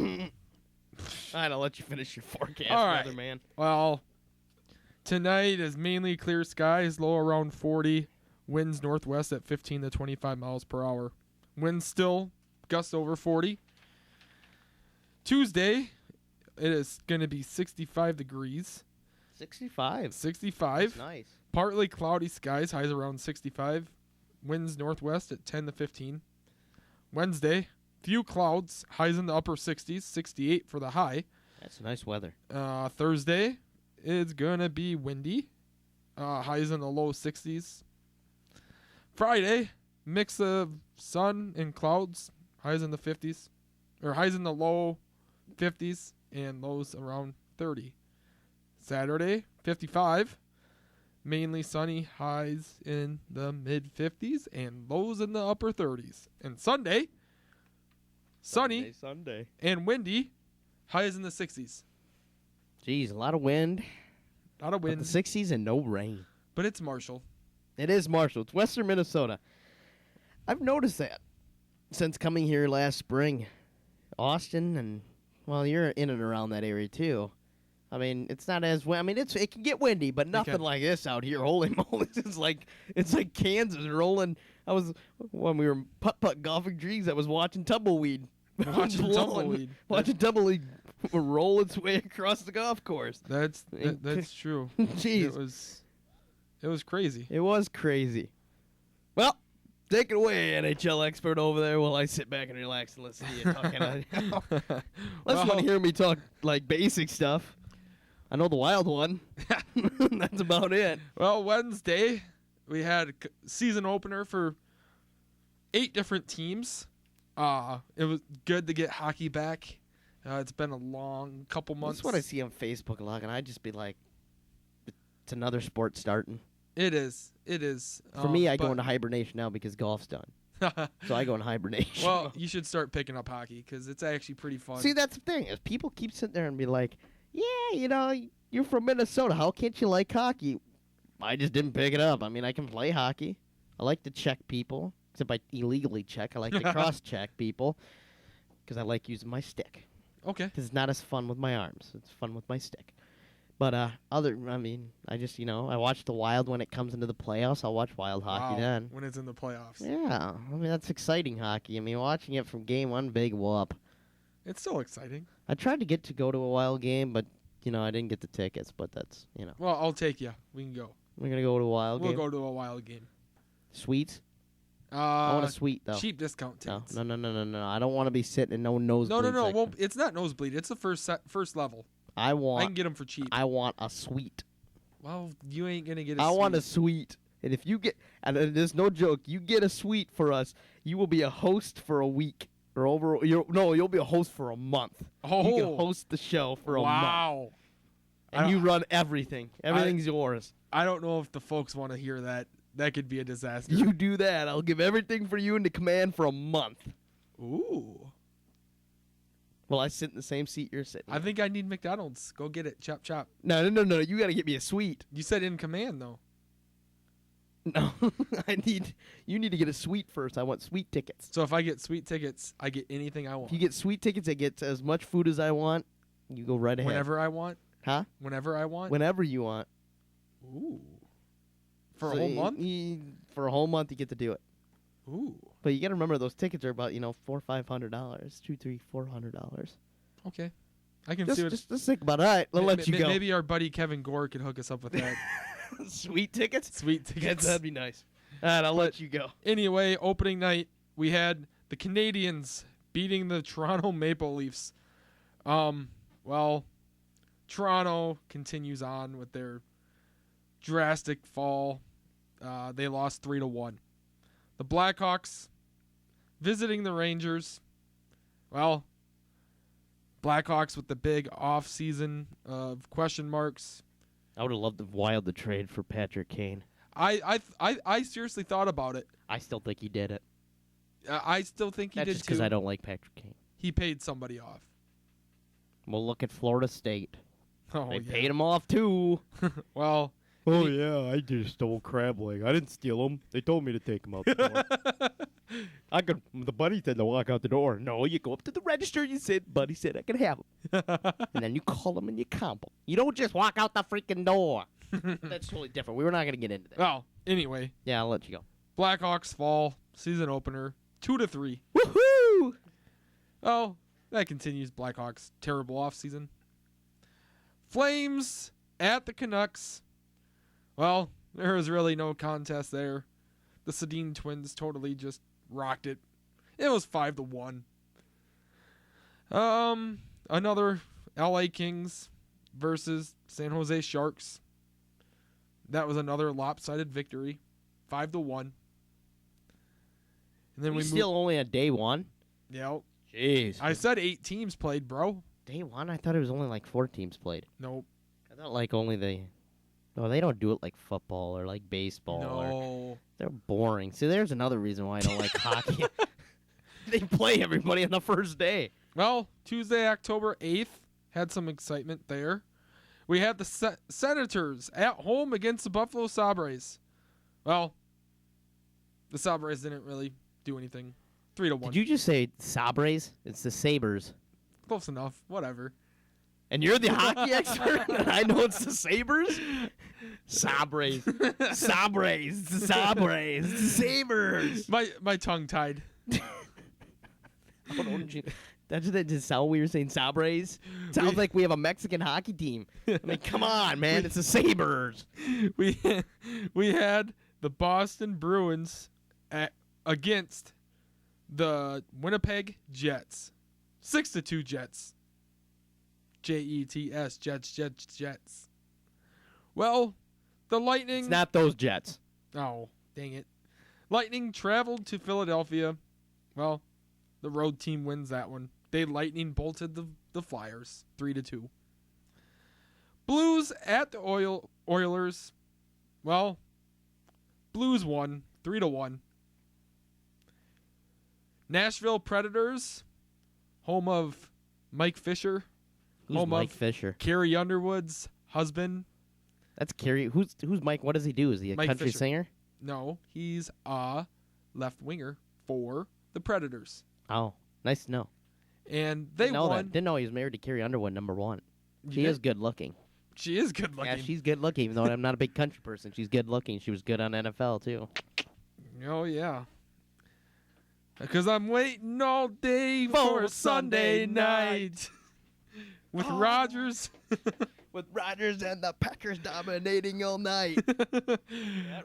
right, I'll let you finish your forecast, All right. man. Well, tonight is mainly clear skies, low around 40. Winds northwest at 15 to 25 miles per hour. Winds still gusts over 40. Tuesday, it is going to be 65 degrees. 65. 65. That's nice. Partly cloudy skies, highs around 65. Winds northwest at 10 to 15. Wednesday, few clouds, highs in the upper 60s, 68 for the high. That's nice weather. Thursday, it's going to be windy, highs in the low 60s. Friday, mix of sun and clouds, highs in the 50s, or highs in the low 50s and lows around 30. Saturday, 55, mainly sunny, highs in the mid 50s and lows in the upper 30s. And Sunday, sunny Sunday. and windy, highs in the 60s. Jeez, a lot of wind. A lot of wind, The 60s and no rain. but it's Marshall. It is Marshall. It's western Minnesota. I've noticed that since coming here last spring. Austin and, well, you're in and around that area too. I mean, it's not as I mean, it can get windy, but nothing like this out here. Holy moly, it's like Kansas rolling. When we were putt golfing trees, I was watching tumbleweed. Watching tumbleweed roll its way across the golf course. That's true. Jeez, It was crazy. it was crazy. Well, take it away, NHL expert over there, while I sit back and relax and listen to you talking. Let's want to hear me talk like basic stuff. I know the wild one. That's about it. Well, Wednesday, we had a season opener for 8 different teams. It was good to get hockey back. It's been a long couple months. That's what I see on Facebook a lot, and I'd just be like, it's another sport starting. It is. For me, I go into hibernation now because golf's done. So I go in hibernation. Well, you should start picking up hockey because it's actually pretty fun. See, that's the thing. Is people keep sitting there and be like, yeah, you're from Minnesota. How can't you like hockey? I just didn't pick it up. I mean, I can play hockey. I like to check people, except I illegally check. I like to cross-check people because I like using my stick. Okay. Because it's not as fun with my arms. It's fun with my stick. But I just, I watch the Wild when it comes into the playoffs. I'll watch Wild hockey then. When it's in the playoffs. Yeah. I mean, that's exciting hockey. I mean, watching it from game one, big whoop. It's still exciting. I tried to get to go to a Wild game, but, I didn't get the tickets. But that's, Well, I'll take you. We can go. We're going to go to a Wild game. We'll go to a Wild game. Sweets? I want a suite, though. Cheap discount tickets. No. I don't want to be sitting in no nosebleed No. section. Well, it's not nosebleed. It's the first level. I can get them for cheap. I want a suite. Well, you ain't going to get a I suite. want a suite. And if you get, and there's no joke, you get a suite for us, you will be a host for a week. Or you'll be a host for a month. Oh. You can host the show for a month. Wow. And you run everything. Everything's yours. I don't know if the folks want to hear that. That could be a disaster. You do that. I'll give everything for you into command for a month. Ooh. Well, I sit in the same seat you're sitting. I think I need McDonald's. Go get it. Chop, chop. No. You got to get me a suite. You said in command, though. No. You need to get a suite first. I want suite tickets. So if I get sweet tickets, I get anything I want. If you get suite tickets, I get as much food as I want. You go right ahead. Whenever I want? Huh? Whenever I want? Whenever you want. Ooh. For a whole month? For a whole month, you get to do it. Ooh. But you got to remember those tickets are about $400 or $500, $400. Okay. I can see what. Just think about it. All right, I'll let you go. Maybe our buddy Kevin Gore could hook us up with that. Sweet tickets. Sweet tickets. That'd be nice. All right, I'll let you go. Anyway, opening night, we had the Canadians beating the Toronto Maple Leafs. Well, Toronto continues on with their drastic fall. They lost 3-1. The Blackhawks visiting the Rangers. Well, Blackhawks with the big off season of question marks. I would have loved the Wild to trade for Patrick Kane. I seriously thought about it. I still think he did it. I still think he That's did just because too. I don't like Patrick Kane. He paid somebody off. Well, look at Florida State. Oh, They yeah. paid him off too. Well, Oh, yeah, I just stole crab leg. I didn't steal them. They told me to take them out the door. The buddy said to walk out the door. No, you go up to the register. You said, "Buddy said I could have them," and then you call them and you comp them. You don't just walk out the freaking door. That's totally different. We were not going to get into that. well, anyway, Yeah, I'll let you go. Blackhawks fall season opener 2-3. Woohoo! Oh, that continues Blackhawks terrible off season. Flames at the Canucks. Well, there was really no contest there. The Sedin twins totally just rocked it. It was 5-1. Another LA Kings versus San Jose Sharks. That was another lopsided victory, 5-1. And then We we still only at day one. Yeah, Jeez. I said 8 teams played, bro. Day one? I thought it was only like 4 teams played. Nope. I thought like only the. No, they don't do it like football or like baseball. Or, No. they're boring. See, there's another reason why I don't like hockey. They play everybody on the first day. Well, Tuesday, October 8th, had some excitement there. We had the Senators at home against the Buffalo Sabres. Well, the Sabres didn't really do anything. 3-1. Did you just say Sabres? It's the Sabres. Close enough. Whatever. And you're the hockey expert, and I know it's the Sabres? Sabres. Sabres. Sabres. Sabres. My tongue tied. Oh, don't you- That's that just sound weird saying Sabres. Sounds like we have a Mexican hockey team. I mean, come on, man. It's the Sabres. We had the Boston Bruins against the Winnipeg Jets. 6-2 Jets. Jets, Jets. Well, the Lightning... It's not those Jets. Oh, dang it. Lightning traveled to Philadelphia. Well, the road team wins that one. They Lightning bolted the Flyers 3-2. Blues at the Oilers. Well, Blues won 3-1. Nashville Predators, home of Mike Fisher. Who's home Mike of Fisher? Carrie Underwood's husband. That's Carrie. Who's Mike? What does he do? Is he a Mike country Fisher. singer? No, he's a left winger for the Predators. Oh, nice to know. And they Didn't know won. that. Didn't know he was married to Carrie Underwood, number 1. She Yeah, is good looking. She is good looking. Yeah, she's good looking. Even though I'm not a big country person, she's good looking. She was good on NFL too. Oh, yeah. Because I'm waiting all day for Sunday night. With Rogers. With Rodgers and the Packers dominating all night. That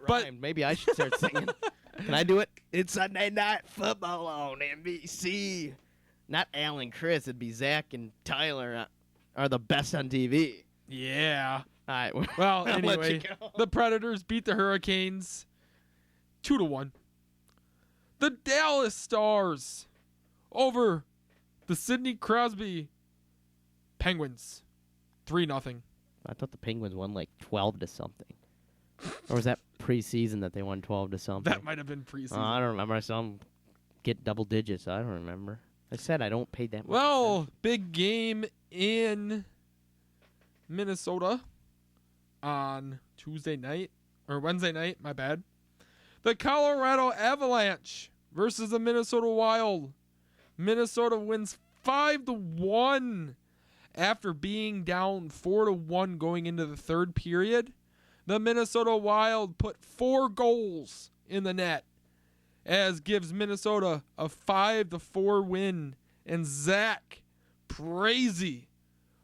But- rhymed. Maybe I should start singing. Can I do it? It's Sunday Night Football on NBC. Not Al and Chris. It'd be Zach and Tyler are the best on TV. Yeah. All right. Well, I'll let anyway, you go. the Predators beat the Hurricanes 2-1. The Dallas Stars over the Sidney Crosby Penguins 3-0. I thought the Penguins won like 12 to something. Or was that preseason that they won 12 to something? That might have been preseason. I don't remember. I saw them get double digits. I don't remember. I said I don't pay that much. Well, attention. big game in Minnesota on Tuesday night or Wednesday night, my bad. The Colorado Avalanche versus the Minnesota Wild. Minnesota wins 5-1 after being down 4-1 going into the third period. The Minnesota Wild put 4 goals in the net. as gives Minnesota a 5-4 win, and Zach Parise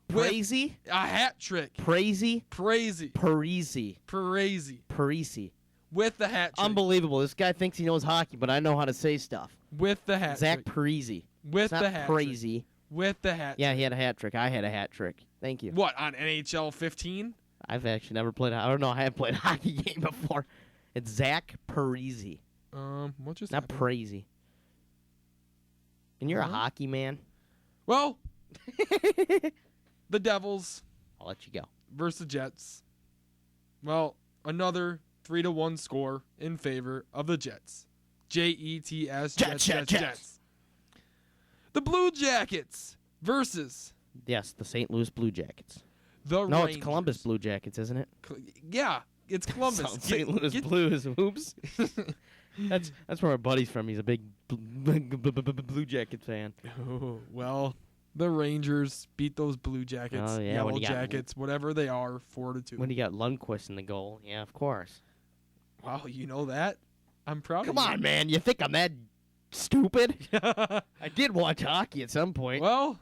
with Crazy? a hat trick. Crazy? Parise. Parisi. With the hat trick. Unbelievable. This guy thinks he knows hockey, but I know how to say stuff. With the hat Zach trick. Parisi. With It's the not hat crazy. trick. With the hat Yeah, trick. he had a hat trick. I had a hat trick. Thank you. What, on NHL 15? I've actually never played. I don't know. I haven't played a hockey game before. It's Zach Parisi, What just not happened? Parisi. And you're a Huh? hockey man. Well, the Devils I'll let you go. versus the Jets. Well, another 3-1 score in favor of the Jets. Jets, Jets. The Blue Jackets versus Yes, the St. Louis Blue Jackets. the No, Rangers. it's Columbus Blue Jackets, isn't it? Yeah, it's Columbus. Sounds St. Louis Blues. Oops. That's where my buddy's from. He's a big Blue Jackets fan. Oh, well, the Rangers beat those Blue Jackets, Oh, yeah, Yellow when you got- Jackets, whatever they are, 4-2. When you got Lundqvist in the goal, yeah, of course. Wow, you know that? I'm proud Come of on, man. You think I'm that stupid? I did watch hockey at some point. Well,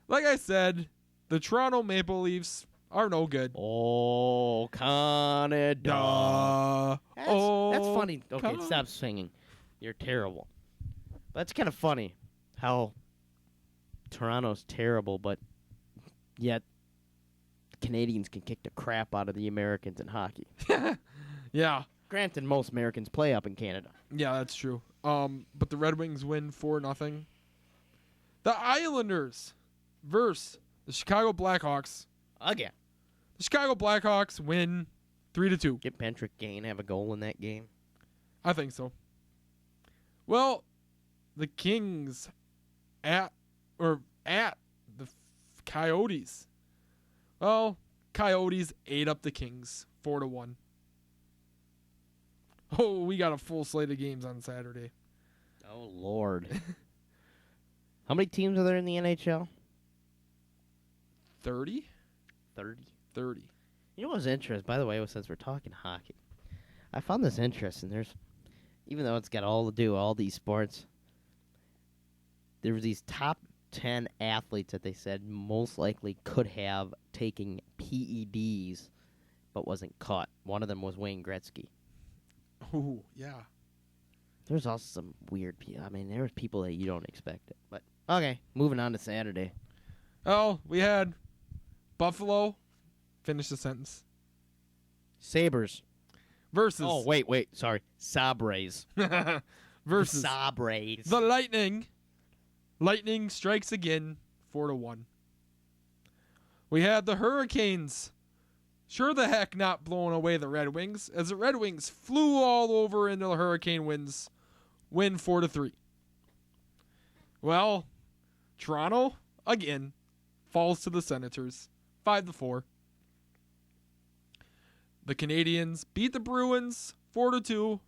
like I said, the Toronto Maple Leafs are no good. Oh, Canada. Duh. That's funny. Okay, Con- stop singing. You're terrible. But it's kind of funny how Toronto's terrible, but yet Canadians can kick the crap out of the Americans in hockey. Yeah, Granted, most Americans play up in Canada. yeah, that's true. But the Red Wings win 4-0. The Islanders versus the Chicago Blackhawks. Again, The Chicago Blackhawks win 3-2. did Patrick Kane have a goal in that game? I think so. Well, the Kings at the Coyotes. Well, Coyotes ate up the Kings 4-1. Oh, we got a full slate of games on Saturday. Oh, Lord. How many teams are there in the NHL? 30? 30. 30. You know what's interesting? By the way, since we're talking hockey, I found this interesting. There's, even though it's got all to do all these sports, there was these top 10 athletes that they said most likely could have taken PEDs, but wasn't caught. One of them was Wayne Gretzky. Oh, yeah. There's also some weird people. I mean, there was people that you don't expect it. But okay, moving on to Saturday. Oh, we had Buffalo. Finish the sentence. Sabres. Versus. Oh, wait. Sorry. Sabres. versus Sabres. the Lightning. Lightning strikes again, 4-1. We had the Hurricanes. Sure the heck not blowing away the Red Wings, as the Red Wings flew all over into the Hurricane wins, win 4-3. Well, Toronto, again, falls to the Senators, 5-4. The Canadiens beat the Bruins, 4-2.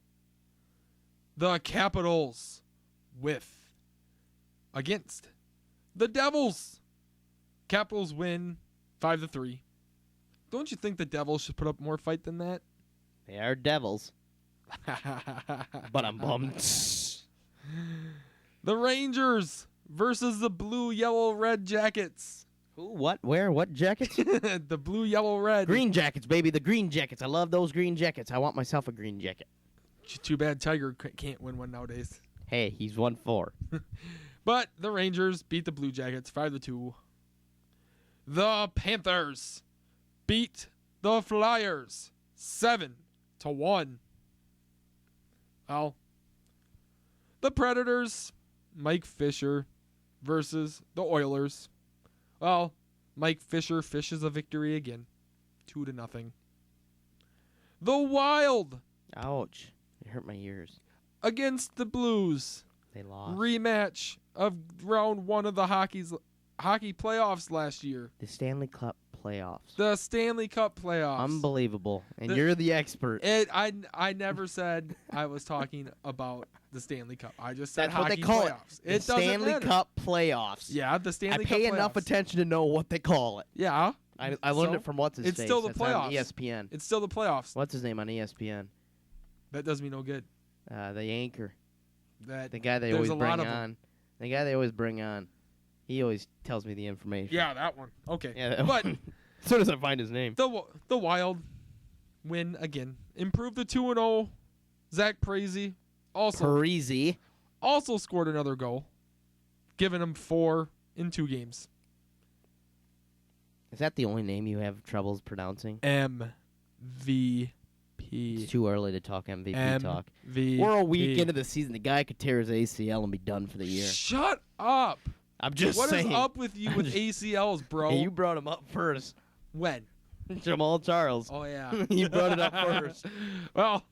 The Capitals against the Devils. Capitals win 5-3. Don't you think the Devils should put up more fight than that? They are devils. But I'm bummed. The Rangers versus the Blue, Yellow, Red Jackets. Who? What? Where? What jackets? The Blue, Yellow, Red. Green jackets, baby. The green jackets. I love those green jackets. I want myself a green jacket. Too bad Tiger can't win one nowadays. Hey, he's 1-4. But the Rangers beat the Blue Jackets 5-2. The Panthers beat the Flyers 7-1. Well, the Predators, Mike Fisher versus the Oilers. Well, Mike Fisher fishes a victory again, 2-0. The Wild Ouch. It hurt my ears. against the Blues. They lost. Rematch of round 1 of the hockey playoffs last year. The Stanley Cup playoffs. The Stanley Cup playoffs. Unbelievable. And The- you're the expert. I never said I was talking about the Stanley Cup. I just said That's what hockey they call playoffs. it. The It doesn't Stanley matter. Cup playoffs. Yeah, the I Stanley Cup pay enough playoffs. attention to know what they call it. Yeah, I learned So, it from what's his it's face. still the That's on playoffs. ESPN. it's still the playoffs. What's his name on ESPN? That does me no good. The anchor. That The guy they there's always a bring lot of 'em. on. The guy they always bring on. He always tells me the information. Yeah, that one. Okay. Yeah, that But one. As soon as I find his name. the Wild win again. Improve the 2-0. Zach Parise Parisi. also scored another goal, giving him 4 in 2 games. Is that the only name you have troubles pronouncing? MVP. It's too early to talk MVP talk. MVP. We're a week into the season. The guy could tear his ACL and be done for the year. Shut up. I'm just What is saying. up with you with ACLs, bro? Hey, you brought him up first. When? Jamal Charles. Oh, yeah. You brought it up first. Well,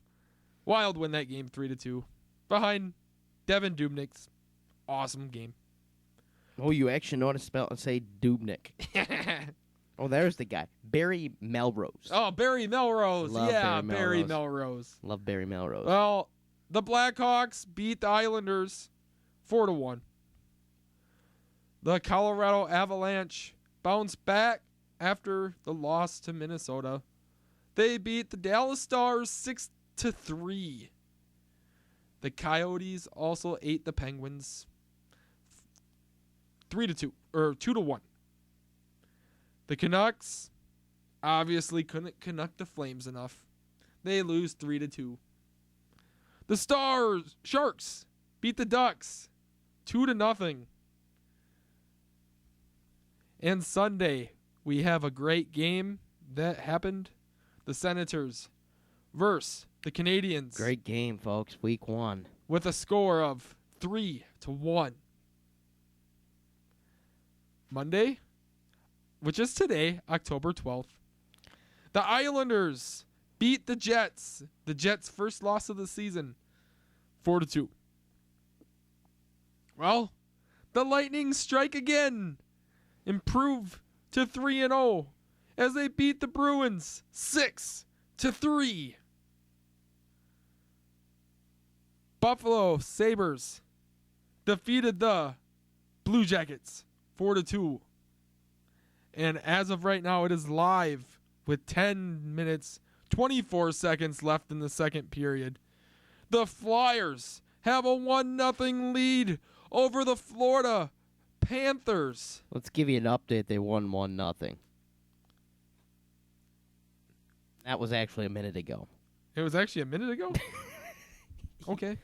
Wild win that game 3-2 behind Devin Dubnik's awesome game. Oh, you actually know how to spell and say Dubnik. Oh, there's the guy. Barry Melrose. Oh, Barry Melrose. Love Yeah, Barry Barry Melrose. Love Barry Melrose. Well, the Blackhawks beat the Islanders 4-1. The Colorado Avalanche bounced back after the loss to Minnesota. They beat the Dallas Stars 6-3. The Coyotes also ate the Penguins 3-2 or 2-1. The Canucks obviously couldn't Canuck the Flames enough. They lose 3-2. The Sharks beat the Ducks 2-0. And Sunday, we have a great game that happened. The Senators versus the Canadians. Great game, folks. Week 1. With a score of 3-1. Monday, which is today, October 12th. The Islanders beat the Jets. The Jets' first loss of the season, 4-2. Well, the Lightning strike again. Improve to 3-0 as they beat the Bruins 6-3. Buffalo Sabres defeated the Blue Jackets 4-2. And as of right now, it is live with 10 minutes, 24 seconds left in the second period. The Flyers have a 1-0 lead over the Florida Panthers. Let's give you an update. They won 1-0. That was actually a minute ago. It was actually a minute ago? Okay.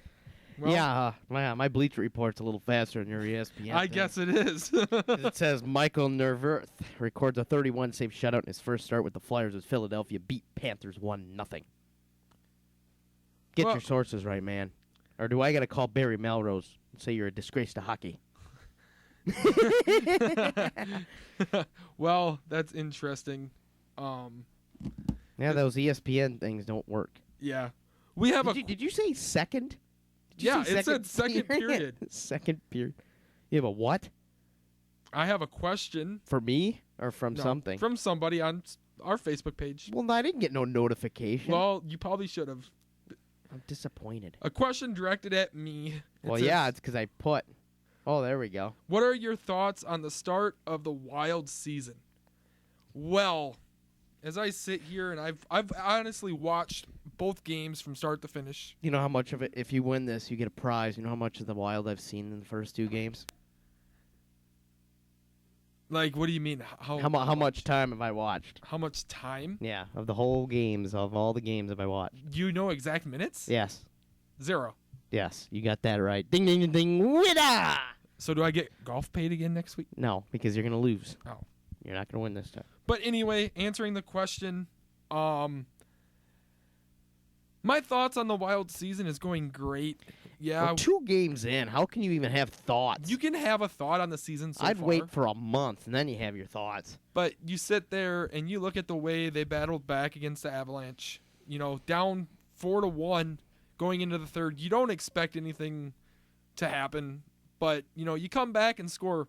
Well, yeah, my Bleacher Report's a little faster than your ESPN. I thing. guess it is. It says Michael Nerverth records a 31-save shutout in his first start with the Flyers as Philadelphia beat Panthers 1-0. Get Well- your sources right, man. Or do I got to call Barry Melrose and say you're a disgrace to hockey? Well, that's interesting. Yeah, those ESPN things don't work. Yeah. We have Did you say second? Did you Yeah, say it said second period. Second period. You have a what? I have a question. For me or from No, something? From somebody on our Facebook page. Well, I didn't get no notification. Well, you probably should have. I'm disappointed. A question directed at me. It Well, says, yeah, it's because I put. Oh, there we go. What are your thoughts on the start of the Wild season? Well, as I sit here and I've honestly watched both games from start to finish. You know how much of it, if you win this, you get a prize. You know how much of the Wild I've seen in the first 2 games? Like, what do you mean? How much time have I watched? How much time? Yeah, of the whole games, of all the games have I watched? You know exact minutes? Yes. 0. Yes, you got that right. Ding, ding, ding, ding, winner! So do I get golf paid again next week? No, because you're going to lose. Oh. You're not going to win this time. But anyway, answering the question, my thoughts on the Wild season is going great. Yeah, Well, 2 games in, how can you even have thoughts? you can have a thought on the season so I'd far, wait for a month, and then you have your thoughts. but you sit there and you look at the way they battled back against the Avalanche. You know, down 4-1 going into the third. You don't expect anything to happen, but you know, you come back and score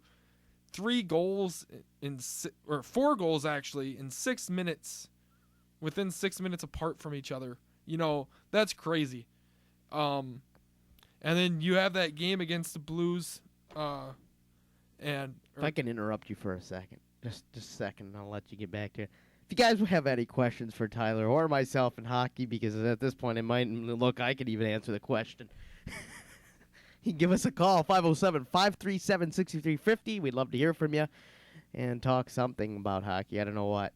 3 goals or 4 goals actually in 6 minutes, within 6 minutes apart from each other. You know, that's crazy. And then you have that game against the Blues, If I can interrupt you for a second, just a second, and I'll let you get back to it. If you guys have any questions for Tyler or myself in hockey, because at this point it might look I could even answer the question. you can give us a call, 507-537-6350. We'd love to hear from you and talk something about hockey. I don't know what.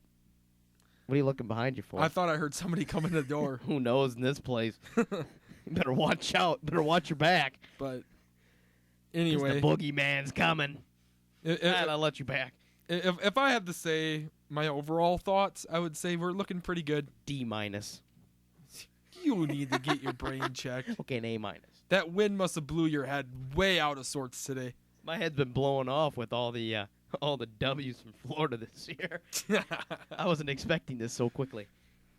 What are you looking behind you for? I thought I heard somebody come in the door. Who knows in this place? You better watch out. Better watch your back. But 'Cause anyway, the boogeyman's coming. I'll let you back. if I have to say my overall thoughts, I would say we're looking pretty good. D-. You need to get your brain checked. Okay, an A-. That wind must have blew your head way out of sorts today. My head's been blowing off with all the W's from Florida this year. I wasn't expecting this so quickly.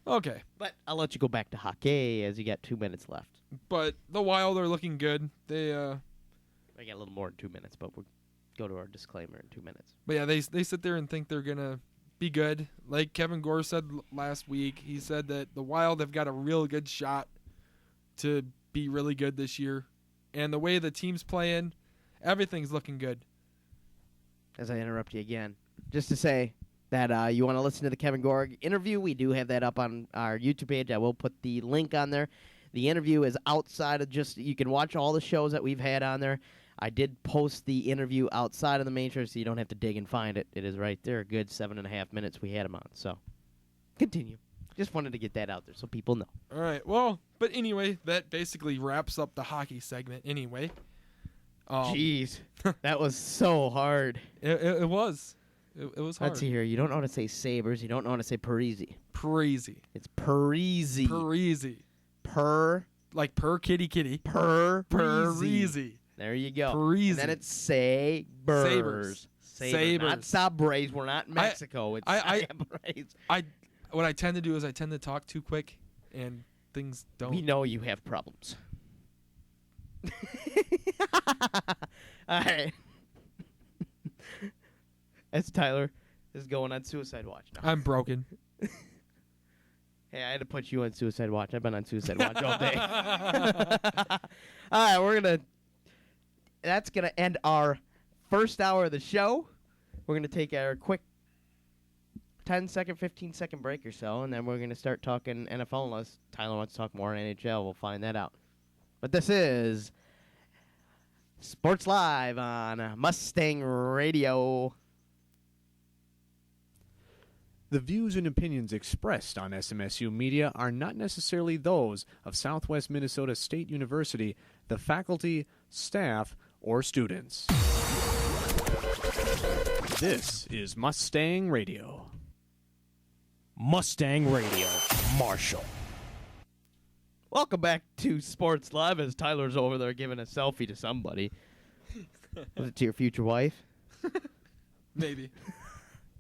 Okay, But I'll let you go back to hockey as you got 2 minutes left. but the Wild are looking good. They I got a little more than 2 minutes, but we'll go to our disclaimer in 2 minutes. But yeah, they sit there and think they're gonna be good. Like Kevin Gore said last week, he said that the Wild have got a real good shot to be really good this year, and the way the team's playing, everything's looking good. As I interrupt you again, just to say that you want to listen to the Kevin Gore interview, we do have that up on our YouTube page. I will put the link on there. The interview is outside of just, you can watch all the shows that we've had on there. I did post the interview outside of the main show, so you don't have to dig and find it. It is right there, a good 7.5 minutes we had him on. So, continue. Just wanted to get that out there so people know. All right, well, but anyway, that basically wraps up the hockey segment anyway. Jeez, that was so hard. It was. It was hard. Let's see here. You don't know how to say Sabres. You don't know how to say Parisi. Crazy. It's Parisi. Parisi. Per. Like per kitty kitty. Parisi. Parisi. There you go. Parisi. And then it's Sabres. Sabres. Not Sabres. We're not in Mexico. It's I- Sabres. What I tend to do is I tend to talk too quick, and things don't. We know you have problems. All right. That's Tyler is going on suicide watch now. I'm broken. Hey, I had to put you on suicide watch. I've been on suicide watch all day. All right, that's gonna end our first hour of the show. We're gonna take our quick 10-second, 15-second break or so, and then we're gonna start talking NFL unless Tyler wants to talk more NHL. We'll find that out. But this is Sports Live on Mustang Radio. The views and opinions expressed on SMSU Media are not necessarily those of Southwest Minnesota State University, the faculty, staff, or students. This is Mustang Radio. Mustang Radio, Marshall. Welcome back to Sports Live as Tyler's over there giving a selfie to somebody. Was it to your future wife? Maybe.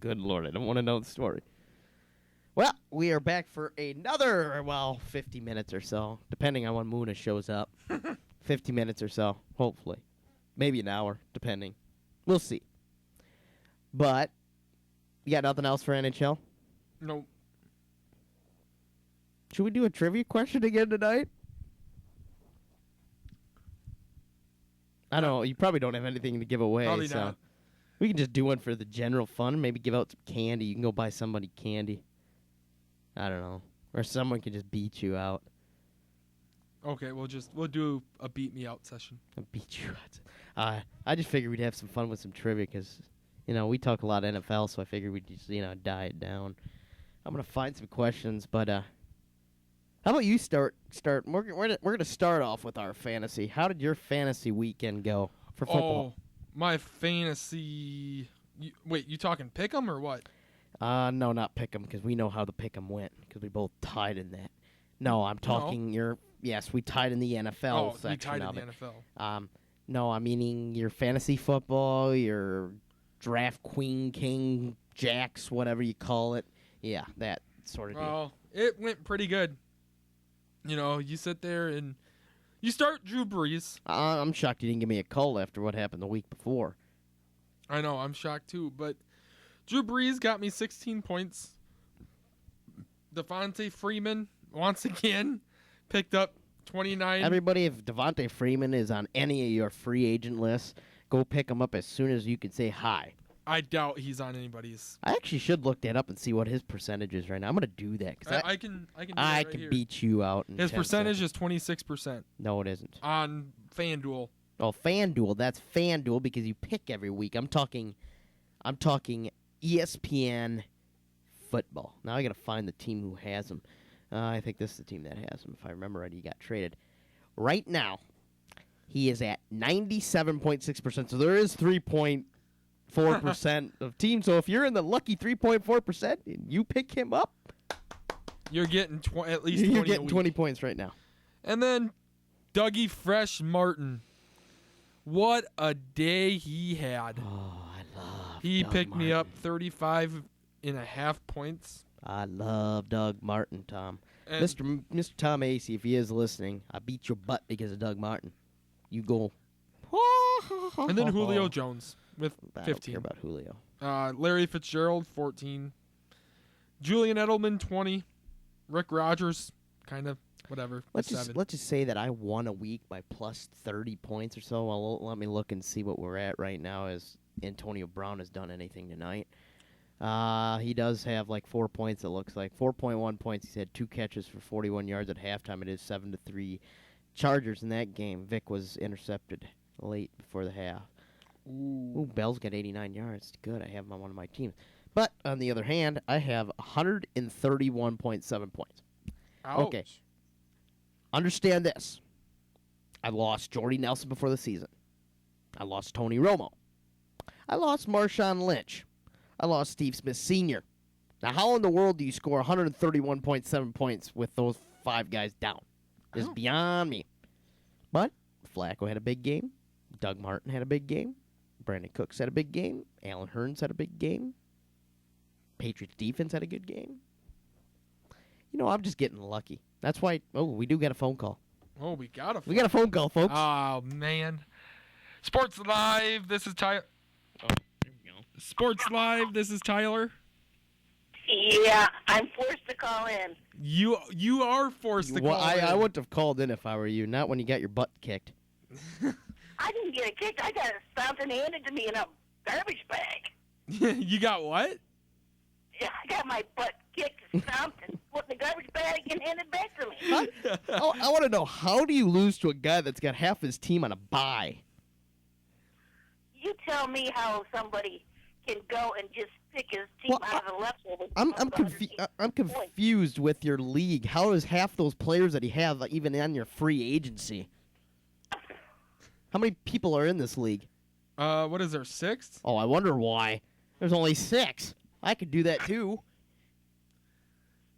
Good Lord, I don't want to know the story. Well, we are back for another, 50 minutes or so, depending on when Muna shows up. 50 minutes or so, hopefully. Maybe an hour, depending. We'll see. But, you got nothing else for NHL? No. Should we do a trivia question again tonight? I don't know. You probably don't have anything to give away. Probably so not. We can just do one for the general fun. Maybe give out some candy. You can go buy somebody candy. I don't know. Or someone can just beat you out. Okay, we'll do a beat me out session. Beat you out. I just figured we'd have some fun with some trivia because, we talk a lot of NFL, so I figured we'd just, die it down. I'm going to find some questions, but how about you start? We're going to start off with our fantasy. How did your fantasy weekend go for football? Oh, my fantasy. Wait, you talking pick 'em or what? No, not pick 'em because we know how the pick 'em went because we both tied in that. No, I'm talking Yes, we tied in the NFL section we tied of in it. the NFL. No, I'm meaning your fantasy football, your draft queen, king, jacks, whatever you call it. Yeah, that sort of deal. Well, it went pretty good. You sit there and you start Drew Brees. I'm shocked you didn't give me a call after what happened the week before. I know, I'm shocked too, but Drew Brees got me 16 points. Devontae Freeman, once again, picked up 29. Everybody, if Devontae Freeman is on any of your free agent lists, go pick him up as soon as you can say hi. I doubt he's on anybody's. I actually should look that up and see what his percentage is right now. I'm going to do that because I can do that I right can here. beat you out. In His 10 percentage seconds. is 26% No, it isn't. on FanDuel. Oh, FanDuel. That's FanDuel because you pick every week. I'm talking ESPN football. Now I got to find the team who has him. I think this is the team that has him. If I remember right, he got traded. Right now, he is at 97.6%. So there is 3.4% of teams. So if you're in the lucky 3.4% and you pick him up, You're getting at least 20 you're a getting week. 20 points right now. And then Dougie Fresh Martin. What a day he had. Oh, I love He Doug picked me up Martin. 35.5 points. I love Doug Martin, Tom. And Mr. Tom Acey, if he is listening, I beat your butt because of Doug Martin. You go. and then Julio Jones with I don't 15. care about Julio. Larry Fitzgerald, 14. Julian Edelman, 20. Rick Rogers, kind of, whatever, Let's 7. just say that I won a week by plus 30 points or so. Well, let me look and see what we're at right now as Antonio Brown has done anything tonight. He does have like 4 points, it looks like. 4.1 points. He's had 2 catches for 41 yards at halftime. It is 7-3 Chargers in that game. Vic was intercepted late before the half. Ooh, Bell's got 89 yards. Good, I have him on one of my teams. But on the other hand, I have 131.7 points. Ouch. Okay. Understand this. I lost Jordy Nelson before the season. I lost Tony Romo. I lost Marshawn Lynch. I lost Steve Smith Sr. Now, how in the world do you score 131.7 points with those 5 guys down? It's beyond me. But Flacco had a big game. Doug Martin had a big game. Brandon Cooks had a big game. Alan Hearns had a big game. Patriots defense had a good game. You know, I'm just getting lucky. That's why. Oh, we do get a phone call. Oh, we got a We got a phone call, folks. Oh, man. Sports Live, this is Tyler. Oh, there we go. Sports Live, this is Tyler. Yeah, I'm forced to call in. You are forced to Well, call I in. wouldn't have called in if I were you. Not when you got your butt kicked. I didn't get a kick. I got something handed to me in a garbage bag. You got what? Yeah, I got my butt kicked, stomped, and put in the garbage bag and handed back to me. Oh, I want to know, how do you lose to a guy that's got half his team on a bye? You tell me how somebody can go and just pick his team Well, out of the leftovers. I'm confused with your league. How is half those players that he have like, even on your free agency? How many people are in this league? What is there, 6th? Oh, I wonder why. There's only 6. I could do that too.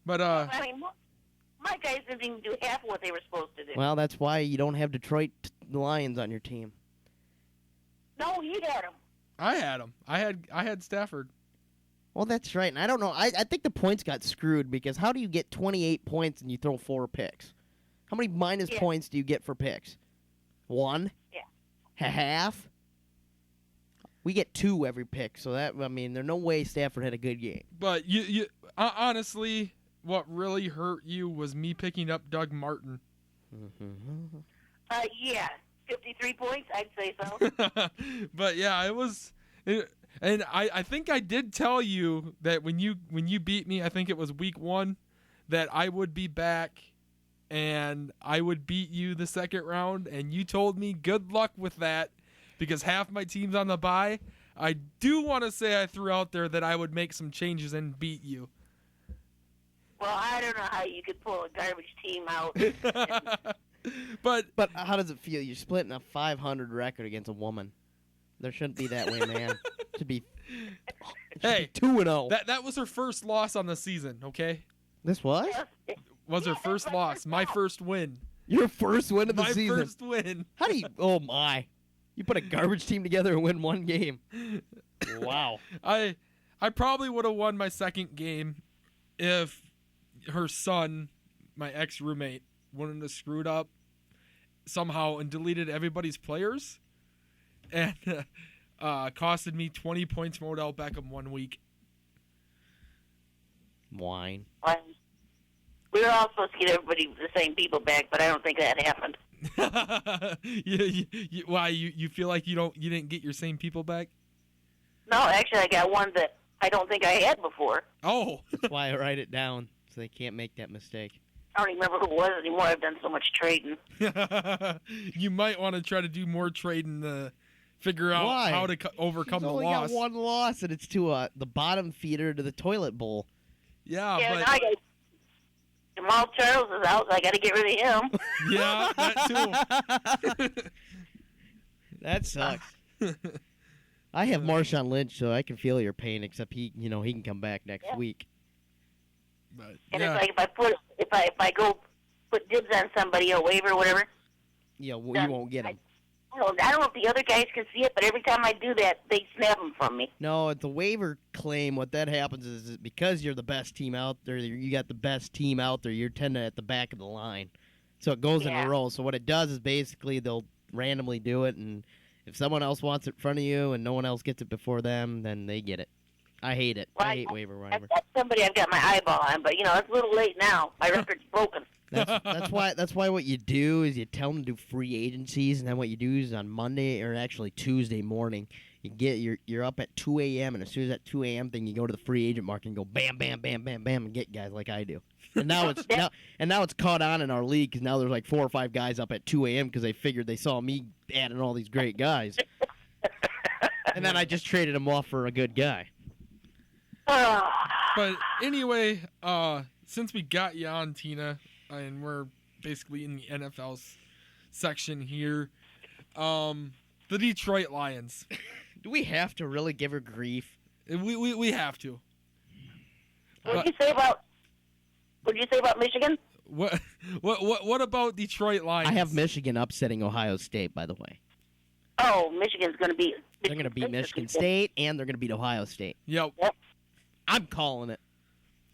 But, I mean, my guys didn't even do half of what they were supposed to do. Well, that's why you don't have Detroit Lions on your team. No, you had them. I had him. I had Stafford. Well, that's right. And I don't know. I think the points got screwed because how do you get 28 points and you throw 4 picks? How many minus Yeah. points do you get for picks? 1? Yeah. Half? We get 2 every pick. So that, I mean, there's no way Stafford had a good game. But you honestly, what really hurt you was me picking up Doug Martin. Yeah, 53 points, I'd say so. But yeah, it was, and I think I did tell you that when you beat me, I think it was week 1, that I would be back, and I would beat you the second round, and you told me good luck with that, because half my team's on the bye. I do want to say I threw out there that I would make some changes and beat you. Well, I don't know how you could pull a garbage team out. But But how does it feel? You're splitting a 500 record against a woman. There shouldn't be that way, man. It should be hey, 2-0. that was her first loss on the season, okay? This was? Was her Yeah, first that's loss, my fault. first win. Your first win of the My season. first win. How do you? Oh my! You put a garbage team together and win 1 game. Wow. I probably would have won my second game if her son, my ex-roommate, wouldn't have screwed up somehow and deleted everybody's players and costed me 20 points from Odell Beckham 1 week. Wine. We were all supposed to get everybody the same people back, but I don't think that happened. Why you feel like you didn't get your same people back? No, actually, I got one that I don't think I had before. Oh, That's why I write it down so they can't make that mistake. I don't even remember who it was anymore. I've done so much trading. You might want to try to do more trading to figure out Why? how to overcome He's the only loss. got one loss, and it's to the bottom feeder to the toilet bowl. Yeah, Yeah, but now I got Jamal Charles is out, so I got to get rid of him. yeah, that too. That sucks. I have Marshawn Lynch, so I can feel your pain. Except he can come back next Yeah. week. But And yeah, it's like if I go put dibs on somebody or waiver or whatever. Yeah, well, Yeah. you won't get him. I don't know if the other guys can see it, but every time I do that, they snap them from me. No, at the waiver claim, what that happens is because you're the best team out there, you got the best team out there, you're tending at the back of the line. So it goes in Yeah. a row. So what it does is basically they'll randomly do it, and if someone else wants it in front of you and no one else gets it before them, then they get it. I hate it. Well, I hate waiver I've wire. got somebody I've got my eyeball on, but, it's a little late now. My record's broken. That's why what you do is you tell them to do free agencies, and then what you do is on Monday or actually Tuesday morning, you're up at 2 a.m. and as soon as that 2 a.m. thing, you go to the free agent market and go bam, bam, bam, bam, bam, and get guys like I do. And now it's caught on in our league because now there's like 4 or 5 guys up at 2 a.m. because they figured they saw me adding all these great guys, and then I just traded them off for a good guy. but anyway, since we got you on, Tina, and we're basically in the NFL section here, the Detroit Lions. Do we have to really give her grief? We have to. What'd you say about Michigan? What about Detroit Lions? I have Michigan upsetting Ohio State, by the way. Oh, Michigan's going to be. They're going to beat Michigan State, and they're going to beat Ohio State. Yep. I'm calling it.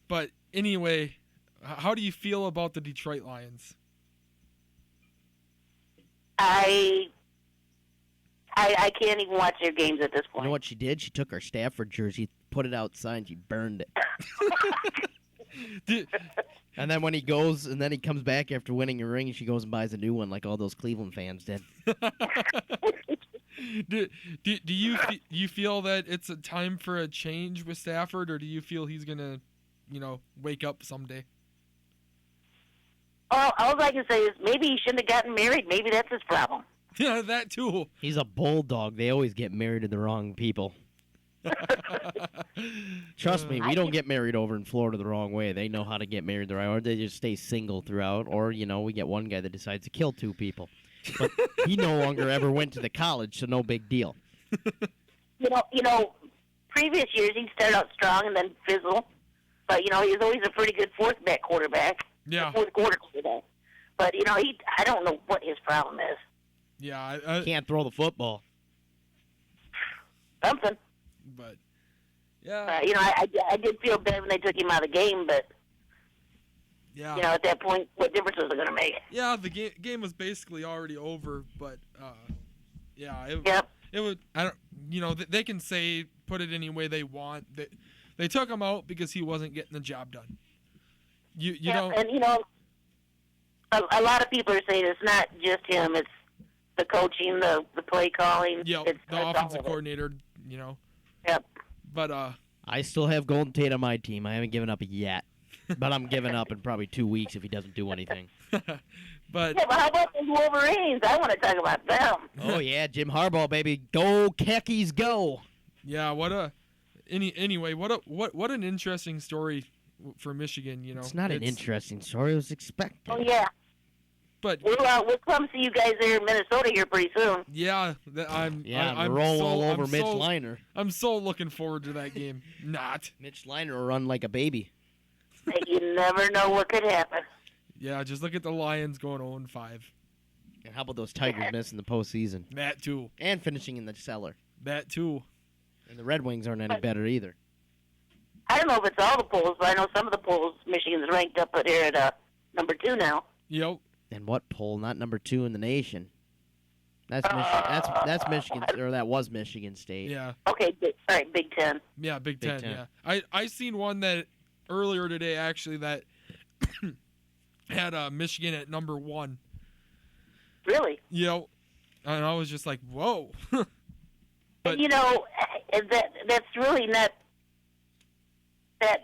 But anyway, how do you feel about the Detroit Lions? I can't even watch their games at this You point. know what she did? She took her Stafford jersey, put it outside, and she burned it. Did, And then when he goes, and then he comes back after winning a ring, and she goes and buys a new one, like all those Cleveland fans did. do you feel that it's a time for a change with Stafford, or do you feel he's gonna, wake up someday? All I can say is maybe he shouldn't have gotten married. Maybe that's his problem. Yeah, that too. He's a bulldog. They always get married to the wrong people. Trust me, we don't get married over in Florida the wrong way. They know how to get married the right way. Or they just stay single throughout. Or, we get one guy that decides to kill 2 people. But he no longer ever went to the college, so no big deal. Previous years he'd start out strong and then fizzle. But, he was always a pretty good fourth quarterback. Yeah. Fourth quarter quarterback. But, I don't know what his problem is. Yeah, Can't throw the football. Something. but yeah, I did feel bad when they took him out of the game, but, yeah, at that point, what difference was it going to make? yeah. The game was basically already over, but yeah, Yep. it would. I don't. They can say put it any way they want. They took him out because he wasn't getting the job done. You don't. And, a lot of people are saying it's not just him, it's the coaching, the play calling. Yeah, it's the all offensive of it. coordinator. Yep. But I still have Golden Tate on my team. I haven't given up yet. But I'm giving up in probably 2 weeks if he doesn't do anything. but Yeah, but how about the Wolverines? I want to talk about them. Oh, yeah, Jim Harbaugh, baby. Go, Khakis, go. yeah, anyway, what an interesting story for Michigan. It's not an interesting story. It was expected. Oh, yeah. But We'll come see you guys there in Minnesota here pretty soon. yeah, I'm I'm roll so, all over I'm Mitch so, Liner. I'm so looking forward to that game. Not. Mitch Liner will run like a baby. You never know what could happen. Yeah, just look at the Lions going 0-5. And how about those Tigers missing the postseason? That too. And finishing in the cellar. That too. And the Red Wings aren't any better either. I don't know if it's all the polls, but I know some of the polls, Michigan's ranked up here at number 2 now. Yep. And what poll? Not number 2 in the nation. That's Michigan. That's Michigan, or that was Michigan State. Yeah. Okay, all right, Big Ten. Yeah, Big Big Ten. Ten. Yeah. I seen one that earlier today actually that had Michigan at number 1. Really? Yep. And I was just like, whoa. But- And, that's really not that,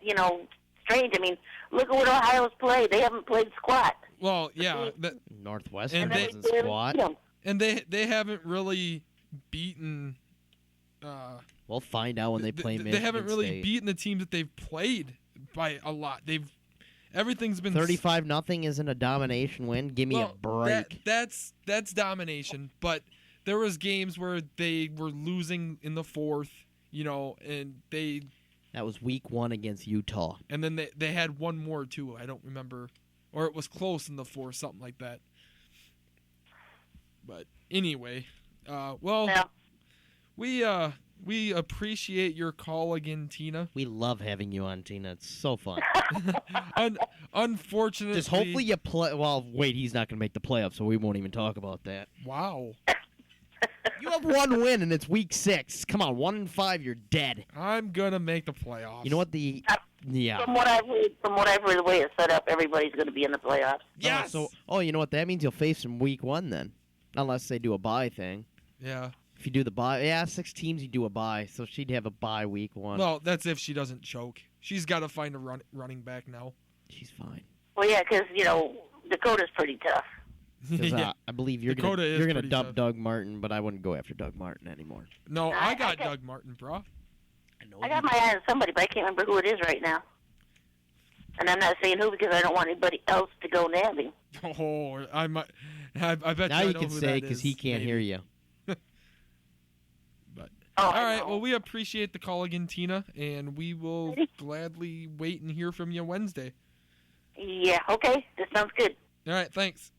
strange. I mean, look at what Ohio's played. They haven't played squat. Well, yeah, Northwestern And doesn't barely squat. beat 'em. and they haven't really beaten. We'll find out when they play Michigan They haven't really State. beaten the teams that they've played by a lot. Everything's been 35-0 isn't a domination win. Give me a break. That's domination, but there was games where they were losing in the fourth, and That was week 1 against Utah. and then they had one more too. I don't remember, or it was close in the fourth, something like that. But anyway, Yeah. we appreciate your call again, Tina. We love having you on, Tina. It's so fun. Unfortunately, Just hopefully you play. Well, wait, he's not going to make the playoffs, so we won't even talk about that. Wow. You have 1 win, and it's week 6. Come on, 1-5, you're dead. I'm gonna make the playoffs. You know what Yeah. From what I've heard, the way it's set up, everybody's going to be in the playoffs. Yes. You know what that means? You'll face them week 1 then, unless they do a bye thing. Yeah. If you do the bye, 6 teams, you do a bye, so she'd have a bye week 1. Well, that's if she doesn't choke. She's got to find a running back now. She's fine. Well, yeah, because, Dakota's pretty tough. 'Cause, Yeah. I believe you're Dakota is gonna pretty dub tough. Doug Martin, but I wouldn't go after Doug Martin anymore. No, I I got got- Doug Martin, bro. I got my eye on somebody, but I can't remember who it is right now. And I'm not saying who because I don't want anybody else to go nabbing. Oh, I might. I bet Now you you I know can who say that because is, he can't maybe. hear you. But Oh, all I right, know. well, we appreciate the call again, Tina, and we will gladly wait and hear from you Wednesday. Yeah, okay. That sounds good. All right, thanks.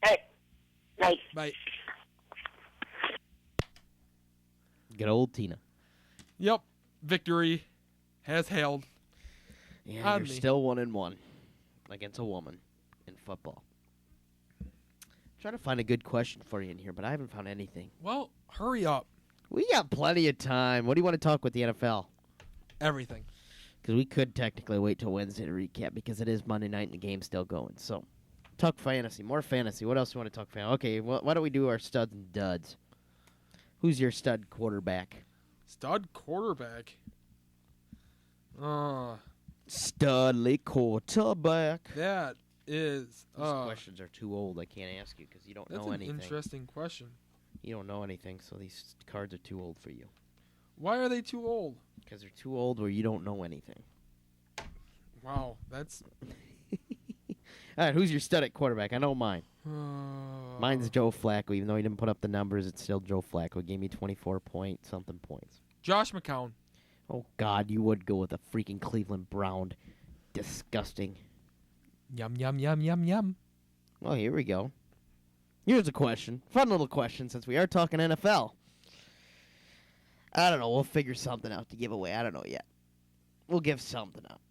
All right. Nice. Bye. Good old Tina. Yep, victory has hailed. Yeah, On you're me. still 1-1 against a woman in football. Trying to find a good question for you in here, but I haven't found anything. Well, hurry up. We got plenty of time. What do you want to talk with the NFL? Everything. Because we could technically wait till Wednesday to recap because it is Monday night and the game's still going. So, talk fantasy. More fantasy. What else do you want to talk fantasy? Okay, well, why don't we do our studs and duds? Who's your stud quarterback? Stud quarterback. Studly quarterback. That is These questions are too old. I can't ask you because you don't that's know an anything. interesting question. You don't know anything, so these cards are too old for you. Why are they too old? Because they're too old where you don't know anything. Wow, that's All right, who's your stud at quarterback? I know mine. Mine's Joe Flacco. Even though he didn't put up the numbers, it's still Joe Flacco. He gave me 24-point-something points. Josh McCown. Oh, God, you would go with a freaking Cleveland Brown. Disgusting. Yum yum yum yum yum. Well, here we go. Here's a question. Fun little question since we are talking NFL. I don't know. We'll figure something out to give away. I don't know yet. We'll give something out.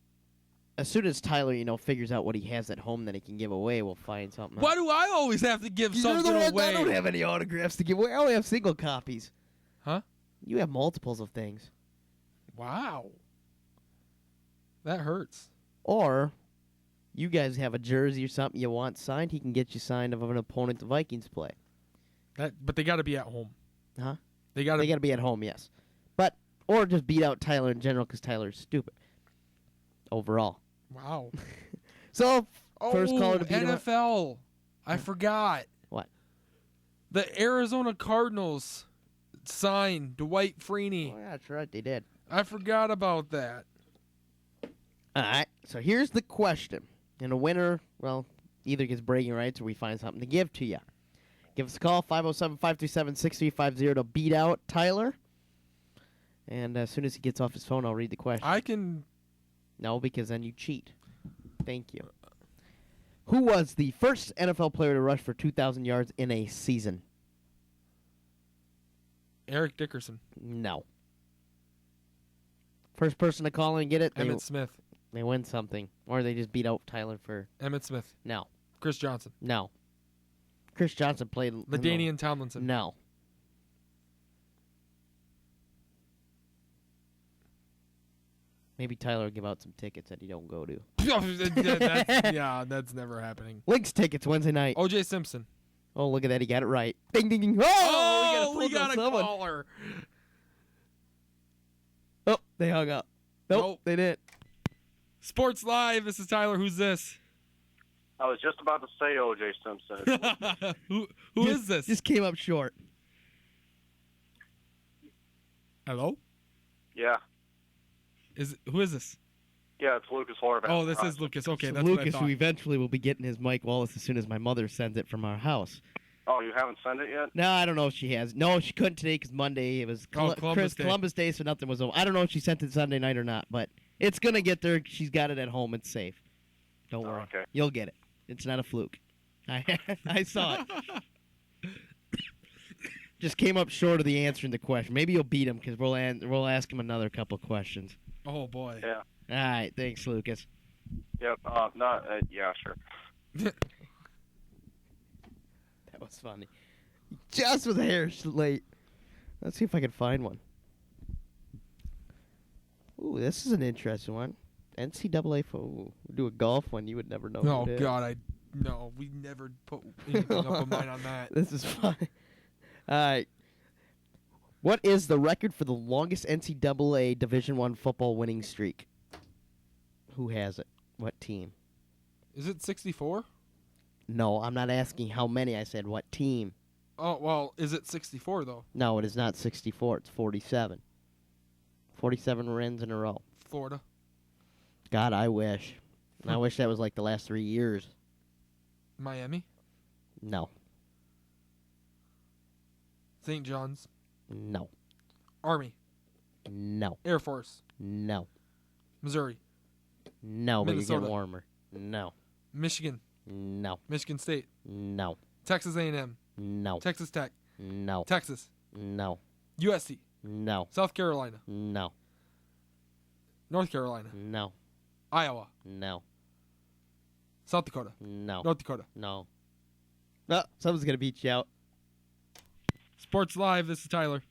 As soon as Tyler, figures out what he has at home that he can give away, we'll find something Why out. do I always have to give You're something the one- away? I don't have any autographs to give away. I only have single copies. Huh? You have multiples of things. Wow. That hurts. Or you guys have a jersey or something you want signed. He can get you signed of an opponent the Vikings play. But they got to be at home. Huh? They got They to. got to be at home, yes. Or just beat out Tyler in general because Tyler's stupid. Overall. Wow. So, first caller to beat him. NFL. I forgot. What? The Arizona Cardinals signed Dwight Freeney. Oh, yeah, that's right. They did. I forgot about that. All right. So, here's the question. And a winner, well, either gets bragging rights or we find something to give to you. Give us a call, 507-527-6350 to beat out Tyler. And as soon as he gets off his phone, I'll read the question. I can. No, because then you cheat. Thank you. Who was the first NFL player to rush for 2,000 yards in a season? Eric Dickerson. No. First person to call in and get it, Emmett Smith. they win something. Or they just beat out Tyler for... Emmett Smith. No. Chris Johnson. No. Chris Johnson played... LaDainian Tomlinson. No. Maybe Tyler will give out some tickets that he don't go to. That's never happening. Lynx tickets Wednesday night. O.J. Simpson. Oh, look at that. He got it right. Ding, ding, ding. Oh, we got a someone. caller. Oh, they hung up. Nope, Nope. they didn't. Sports Live. This is Tyler. Who's this? I was just about to say O.J. Simpson. Who is this? Just came up short. Hello? Yeah. Who is this? Yeah, it's Lucas Horvath. Oh, this is Lucas. Okay, So that's Lucas, what I thought. who eventually will be getting his Mike Wallace as soon as my mother sends it from our house. Oh, you haven't sent it yet? No, I don't know if she has. No, she couldn't today because Monday it was Columbus Day. so nothing was over. I don't know if she sent it Sunday night or not, but it's gonna get there. She's got it at home. It's safe. Don't worry. Okay. You'll get it. It's not a fluke. I saw it. Just came up short of the answer in the question. Maybe you'll beat him because we'll ask him another couple questions. Oh, boy. Yeah. All right. Thanks, Lucas. Yep. Yeah, sure. That was funny. Just with hair late. Let's see if I can find one. Ooh, this is an interesting one. NCAA. We'll do a golf one. You would never know. Oh, who it is. God. No, we never put anything up of mine on that. This is fun. All right. What is the record for the longest NCAA Division I football winning streak? Who has it? What team? Is it 64? No, I'm not asking how many. I said what team. Oh, well, is it 64, though? No, it is not 64. It's 47. 47 wins in a row. Florida. God, I wish. I wish that was like the last 3 years. Miami. No. St. John's. No. Army. No. Air Force. No. Missouri. No, but you're Minnesota. getting warmer. No. Michigan. No. Michigan State. No. Texas A&M. No. Texas Tech. No. Texas. No. USC. No. South Carolina. No. North Carolina. No. Iowa. No. South Dakota. No. North Dakota. No. No. Someone's going to beat you out. Sports Live. This is Tyler.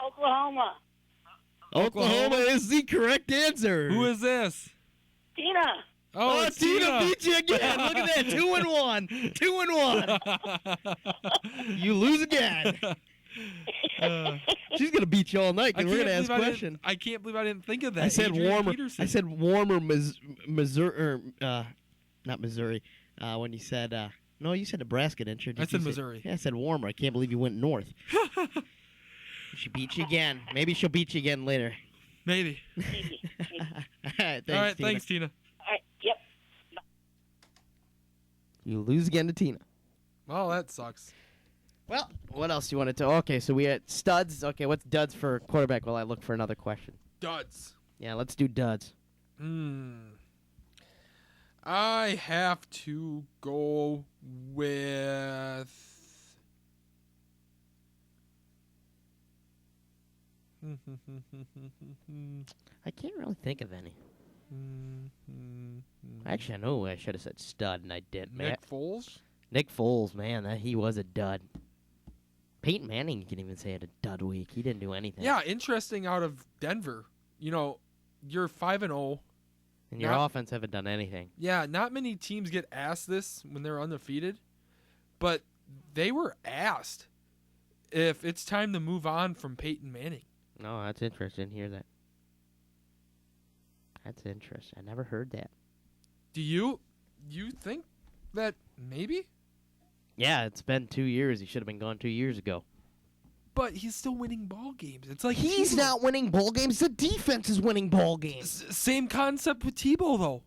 Oklahoma. Oklahoma is the correct answer. Who is this? Tina. Oh, Oh, it's Tina beat you again. Look at that. 2-1. 2-1. You lose again. She's going to beat you all night because we're going to ask questions. I can't believe I didn't think of that. I said Adrian warmer. Peterson. I said warmer, Missouri. Not Missouri. When you said, no, you said Nebraska, didn't you? I said Missouri. Yeah, I said warmer. I can't believe you went north. She beat you again. Maybe she'll beat you again later. Maybe. All right, thanks, All right, Tina. thanks, Tina. All right. Yep. You lose again to Tina. Well, that sucks. Well, what else do you want to tell? Okay, so we had studs. Okay, what's duds for quarterback while I look for another question? Duds. Yeah, let's do duds. I have to go with. I can't really think of any. Actually, I know I should have said stud, and I didn't. Nick Foles? Nick Foles, man, he was a dud. Peyton Manning, you can even say, had a dud week. He didn't do anything. Yeah, interesting out of Denver. You know, you're 5-0. And your offense haven't done anything. Yeah, not many teams get asked this when they're undefeated, but they were asked if it's time to move on from Peyton Manning. No, that's interesting. I didn't hear that. That's interesting. I never heard that. Do you think that maybe? Yeah, it's been 2 years. He should have been gone 2 years ago. But he's still winning ball games. It's like He's Tebow. not winning ball games. The defense is winning ball games. Same concept with Tebow, though.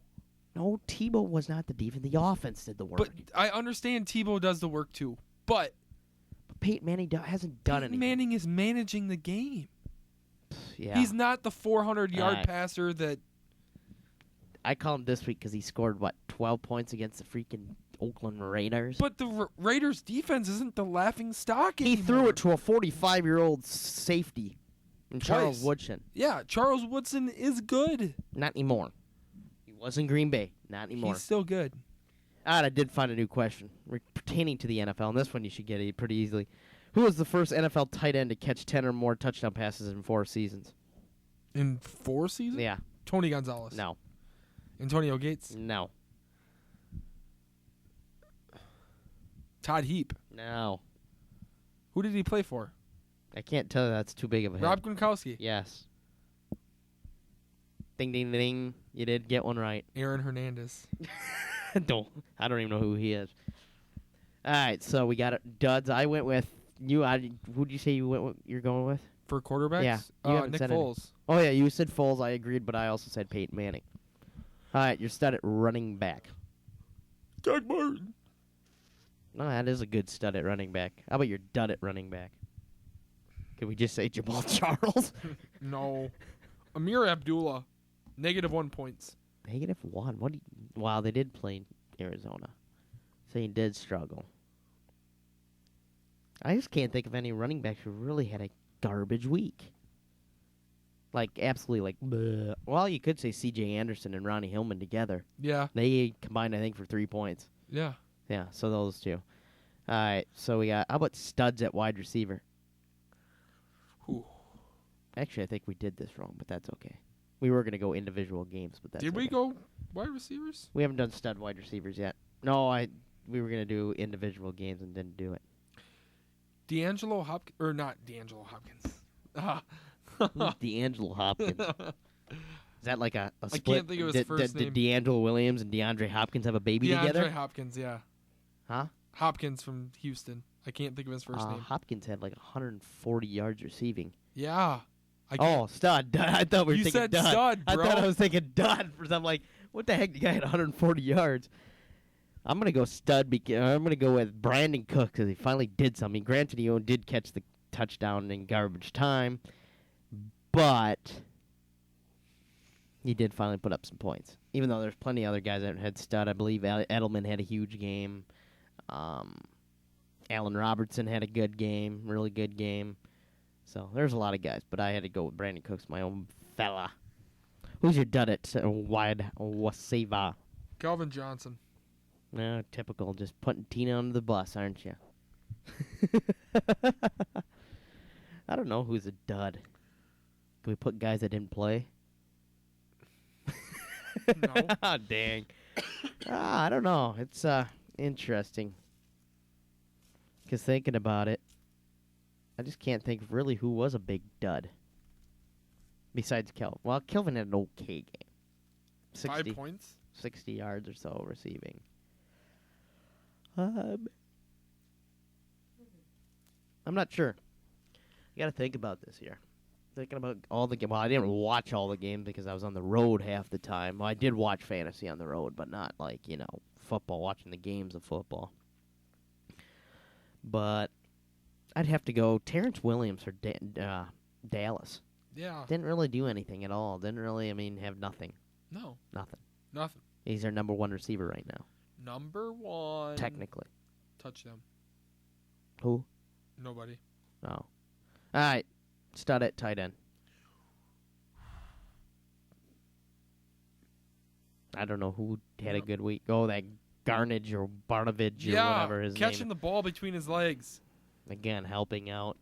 No, Tebow was not the defense. The offense did the work. But I understand Tebow does the work too. But Peyton Manning hasn't done Peyton anything. Manning is managing the game. Yeah. He's not the 400-yard Alright. passer that. I call him this week because he scored, 12 points against the freaking Oakland Raiders? But the Raiders' defense isn't the laughing stock He anymore. threw it to a 45-year-old safety, and Charles Twice. Woodson. Yeah, Charles Woodson is good. Not anymore. He was in Green Bay. Not anymore. He's still good. I did find a new question pertaining to the NFL, and this one you should get it pretty easily. Who was the first NFL tight end to catch 10 or more touchdown passes in 4 seasons? In 4 seasons? Yeah. Tony Gonzalez. No. Antonio Gates. No. Todd Heap. No. Who did he play for? I can't tell you. That's too big of a hint. Rob Gronkowski. Yes. Ding, ding, ding. You did get one right. Aaron Hernandez. I don't even know who he is. All right, so we got it. Duds. I went with you. Who'd you say you're going with? For quarterbacks? Yeah, you haven't Nick said any. Foles. Oh, yeah, you said Foles. I agreed, but I also said Peyton Manning. All right, you're stud at running back. Doug Martin. No, that is a good stud at running back. How about your dud at running back? Can we just say Jamal Charles? No. Amir Abdullah. -1 points. -1. What? Wow, they did play in Arizona, so he did struggle. I just can't think of any running backs who really had a garbage week. Like absolutely, like. Bleh. Well, you could say C.J. Anderson and Ronnie Hillman together. Yeah. They combined, I think, for 3 points. Yeah. Yeah, so those two. All right, so we got. How about studs at wide receiver? Whew. Actually, I think we did this wrong, but that's okay. We were gonna go individual games, but that's Did we okay. go wide receivers? We haven't done stud wide receivers yet. No, we were gonna do individual games and didn't do it. D'Angelo Hopkins. Or not D'Angelo Hopkins. Who's D'Angelo Hopkins? Is that like a split? can't think of his first Did name. D'Angelo Williams and DeAndre Hopkins have a baby DeAndre together? Hopkins, yeah. Huh? Hopkins from Houston. I can't think of his first name. Hopkins had like 140 yards receiving. Yeah. Oh, stud. I thought we were You thinking said dud. stud, I bro. thought I was thinking dud for something. Like, what the heck? The guy had 140 yards. I'm gonna go stud because I'm gonna go with Brandon Cook because he finally did something. Granted, he did catch the touchdown in garbage time, but he did finally put up some points. Even though there's plenty of other guys that had stud. I believe Edelman had a huge game. Allen Robertson had a good game, really good game. So there's a lot of guys, but I had to go with Brandon Cooks, my own fella. Who's your dud at wide receiver? Calvin Johnson. No, typical, just putting Tina under the bus, aren't you? I don't know who's a dud. Can we put guys that didn't play? No. Dang. I don't know. It's interesting. Because thinking about it, I just can't think of really who was a big dud. Besides Kelvin. Well, Kelvin had an okay game. 5 points? 60 yards or so receiving. I'm not sure. You got to think about this here. Thinking about all the games. Well, I didn't watch all the games because I was on the road half the time. Well, I did watch fantasy on the road, but not like, football, watching the games of football. But I'd have to go Terrence Williams for Dallas. Yeah. Didn't really do anything at all. Didn't really, have nothing. No. Nothing. Nothing. He's our number one receiver right now, Number 1. technically. Touchdown. Who? Nobody. Oh. All right. Stud at tight end. I don't know who had a good week. Oh, that Garnage or Barnovich or whatever his catching name. the ball between his legs. Again, helping out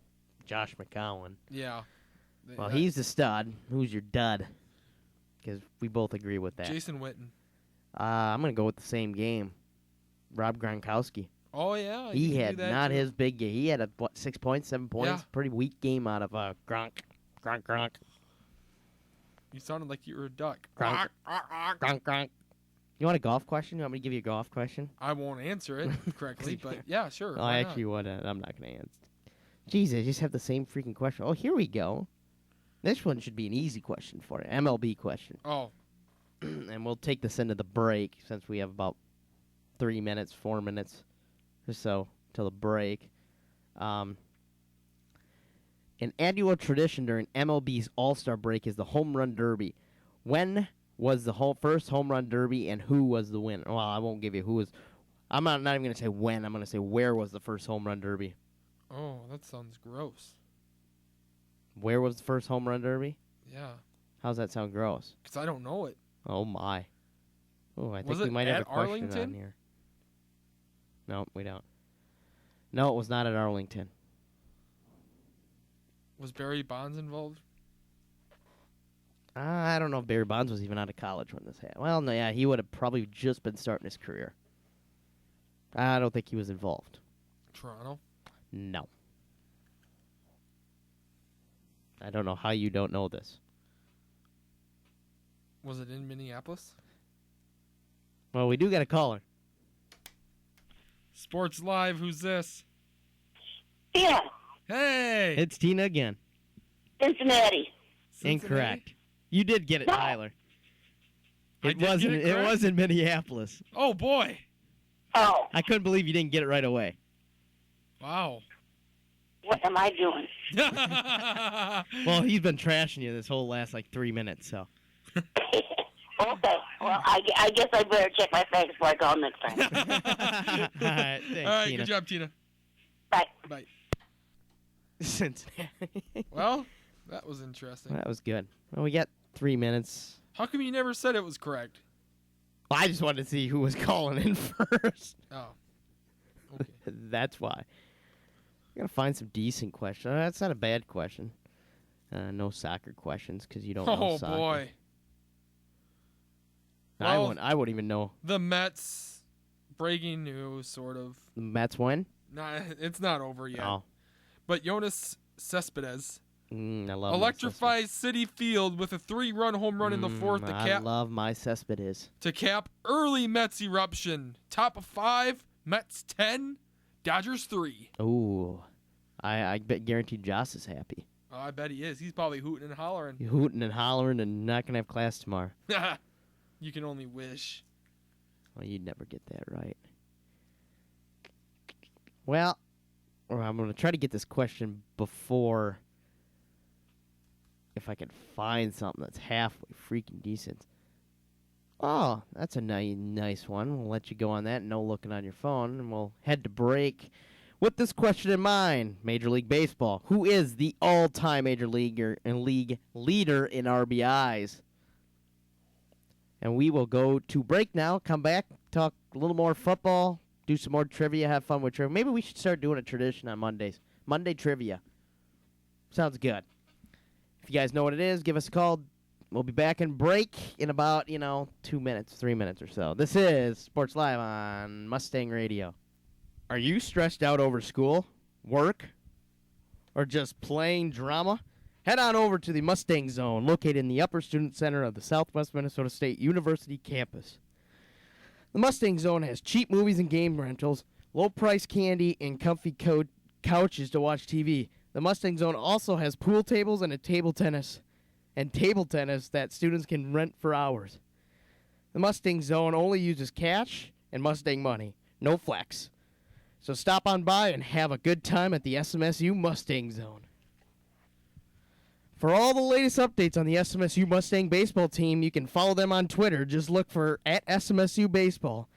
Josh McCown. Yeah. Well, he's the stud. Who's your dud? Because we both agree with that. Jason Witten. I'm going to go with the same game. Rob Gronkowski. Oh, yeah. He you can had do that not too. his big game. He had 6 points, 7 points. Yeah. Pretty weak game out of Gronk. You sounded like you were a duck. Gronk. You want a golf question? You want me to give you a golf question? I won't answer it correctly, but yeah, sure. Oh, why I not? actually would. I'm not going to answer. Jesus, I just have the same freaking question. Oh, here we go. This one should be an easy question for you. MLB question. Oh, And we'll take this into the break since we have about 3 minutes, 4 minutes or so till the break. An annual tradition during MLB's All-Star break is the Home Run Derby. When was the first Home Run Derby and who was the winner? Well, I won't give you who was. I'm not even going to say when. I'm going to say where was the first Home Run Derby. oh, that sounds gross. Where was the first Home Run Derby? Yeah, How's that sound gross? because I don't know it. Oh, my. Oh, I think Was we it might have a at question Arlington? on here. No, we don't. No, it was not at Arlington. Was Barry Bonds involved? I don't know if Barry Bonds was even out of college when this happened. Well, no, yeah, he would have probably just been starting his career. I don't think he was involved. Toronto. No. I don't know how you don't know this. Was it in Minneapolis? Well, we do got a caller. Sports Live, who's this? Yeah, Hey! It's Tina again. Cincinnati. Cincinnati? Incorrect. You did get it, No. Tyler. I It did get wasn't. it It correct? was in Minneapolis. Oh, boy. Oh, I couldn't believe you didn't get it right away. Wow. what am I doing? Well, he's been trashing you this whole last 3 minutes. So. Okay, well, I guess I better check my facts before I call next time. All right, thanks, All right, Tina. good job, Tina. Bye. Bye. Cincinnati. Well, that was interesting. That was good. Well, we got 3 minutes. How come you never said it was correct? Well, I just wanted to see who was calling in first. Oh. Okay. That's why. We're gonna find some decent questions. That's not a bad question. No soccer questions because you don't know Oh, soccer. boy. I Well- wouldn't. I wouldn't even know. The Mets, breaking news, sort of. The Mets win. Nah, it's not over yet. Oh, But Jonas Cespedes I love electrifies City Field with a 3-run home run in the fourth to I cap love my Cespedes. early Mets eruption. Top of 5, Mets 10, Dodgers 3. Ooh, I bet guaranteed Joss is happy. Oh, I bet he is. He's probably hooting and hollering. You hooting and hollering and not gonna have class tomorrow. You can only wish. Well, you'd never get that right. Well, I'm going to try to get this question before, if I can find something that's halfway freaking decent. Oh, that's a nice one. We'll let you go on that, no looking on your phone, and we'll head to break with this question in mind. Major League Baseball. Who is the all-time Major Leaguer and league leader in RBIs? And we will go to break now, come back, talk a little more football, do some more trivia, have fun with trivia. Maybe we should start doing a tradition on Mondays. Monday trivia. Sounds good. If you guys know what it is, give us a call. We'll be back in break in about, 2 minutes, 3 minutes or so. This is Sports Live on Mustang Radio. Are you stressed out over school, work, or just plain drama? Head on over to the Mustang Zone, located in the Upper Student Center of the Southwest Minnesota State University campus. The Mustang Zone has cheap movies and game rentals, low-price candy, and comfy couches to watch TV. The Mustang Zone also has pool tables and table tennis that students can rent for hours. The Mustang Zone only uses cash and Mustang money, no flex. So stop on by and have a good time at the SMSU Mustang Zone. For all the latest updates on the SMSU Mustang baseball team, you can follow them on Twitter. Just look for @SMSU Baseball.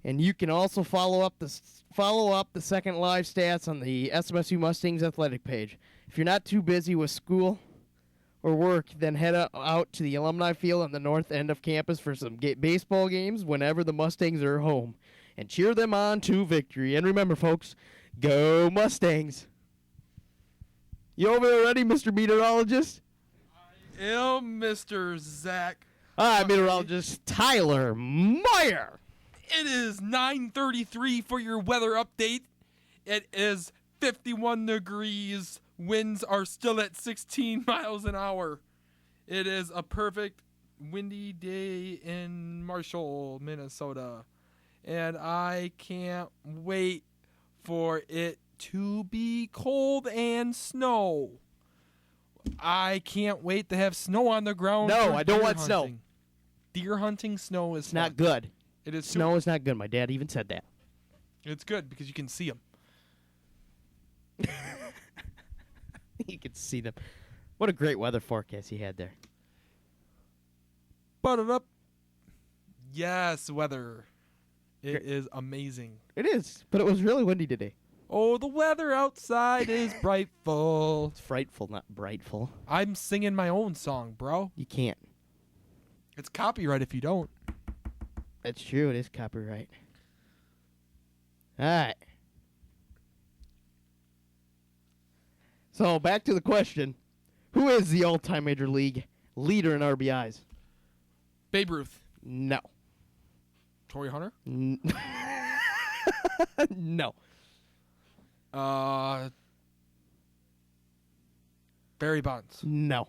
And you can also follow up the second live stats on the SMSU Mustangs athletic page. If you're not too busy with school or work, then head out to the alumni field on the north end of campus for some baseball games whenever the Mustangs are home. And cheer them on to victory. And remember, folks, go Mustangs. You over there ready, Mr. Meteorologist? Mr. Zach. Hi, meteorologist Tyler Meyer. It is 9:33 for your weather update. It is 51 degrees. Winds are still at 16 miles an hour. It is a perfect windy day in Marshall, Minnesota. And I can't wait for it to be cold and snow. I can't wait to have snow on the ground. No, for I don't deer want snow. hunting. Deer hunting snow is It's not fun. good. It is Snow is not good. My dad even said that. It's good because you can see them. You can see them. What a great weather forecast he had there. Up. Yes, weather. It is amazing. It is, but it was really windy today. Oh, the weather outside is brightful. It's frightful, not brightful. I'm singing my own song, bro. You can't. It's copyright if you don't. That's true. It is copyright. All right. So back to the question: who is the all-time Major League leader in RBIs? Babe Ruth. No. Torrey Hunter. No. Barry Bonds. No.